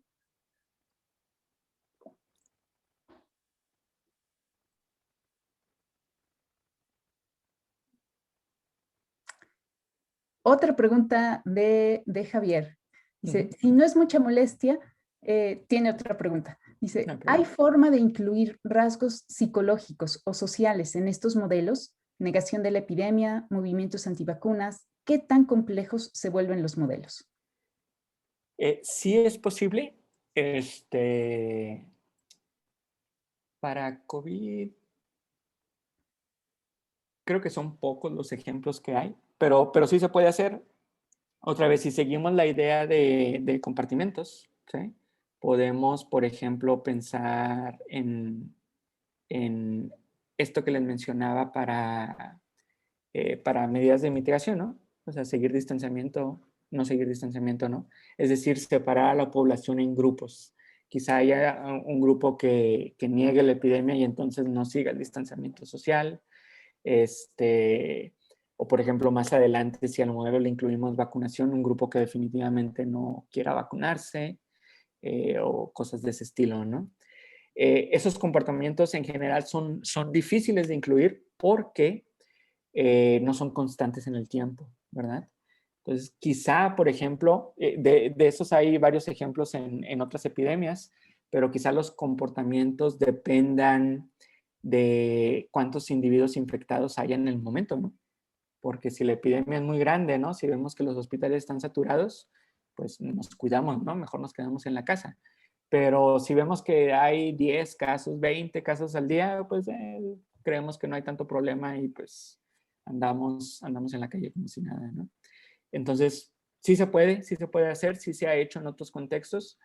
Otra pregunta de Javier. Dice, si no es mucha molestia, tiene otra pregunta. Dice, No hay ¿hay problema. forma de incluir rasgos psicológicos o sociales en estos modelos? Negación de la epidemia, movimientos antivacunas. ¿Qué tan complejos se vuelven los modelos? Sí es posible. Para COVID, creo que son pocos los ejemplos que hay, pero sí se puede hacer. Otra vez, si seguimos la idea de compartimentos, ¿sí? Podemos, por ejemplo, pensar en esto que les mencionaba para medidas de mitigación, ¿no? O sea, seguir distanciamiento, no seguir distanciamiento, ¿no? Es decir, separar a la población en grupos. Quizá haya un grupo que niegue la epidemia y entonces no siga el distanciamiento social. O por ejemplo, más adelante, si al modelo le incluimos vacunación, un grupo que definitivamente no quiera vacunarse, o cosas de ese estilo, ¿no? Esos comportamientos en general son difíciles de incluir porque no son constantes en el tiempo, ¿verdad? Entonces, quizá, por ejemplo, de esos hay varios ejemplos en otras epidemias, pero quizá los comportamientos dependan de cuántos individuos infectados hay en el momento, ¿no? Porque si la epidemia es muy grande, ¿no? Si vemos que los hospitales están saturados, pues nos cuidamos, ¿no? Mejor nos quedamos en la casa. Pero si vemos que hay 10 casos, 20 casos al día, pues creemos que no hay tanto problema y pues andamos en la calle como si nada, ¿no? Entonces, sí se puede hacer, sí se ha hecho en otros contextos,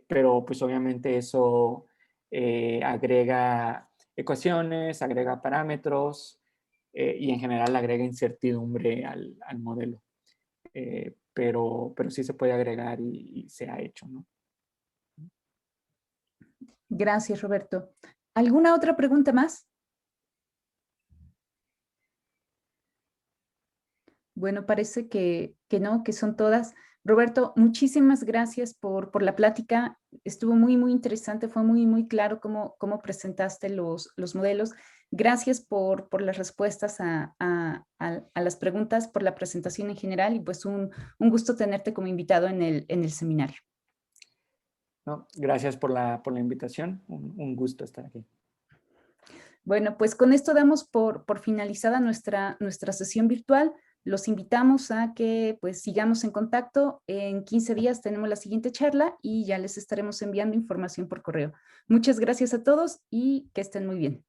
pero pues obviamente eso agrega ecuaciones, agrega parámetros, y en general agrega incertidumbre al modelo. Pero sí se puede agregar y se ha hecho, ¿no? Gracias, Roberto. ¿Alguna otra pregunta más? Bueno, parece que no, que son todas. Roberto, muchísimas gracias por la plática. Estuvo muy, muy interesante. Fue muy, muy claro cómo presentaste los modelos. Gracias por las respuestas a las preguntas, por la presentación en general y pues un gusto tenerte como invitado en el seminario. ¿No? Gracias por la invitación. Un gusto estar aquí. Bueno, pues con esto damos por finalizada nuestra sesión virtual. Los invitamos a que pues sigamos en contacto. En 15 días tenemos la siguiente charla y ya les estaremos enviando información por correo. Muchas gracias a todos y que estén muy bien.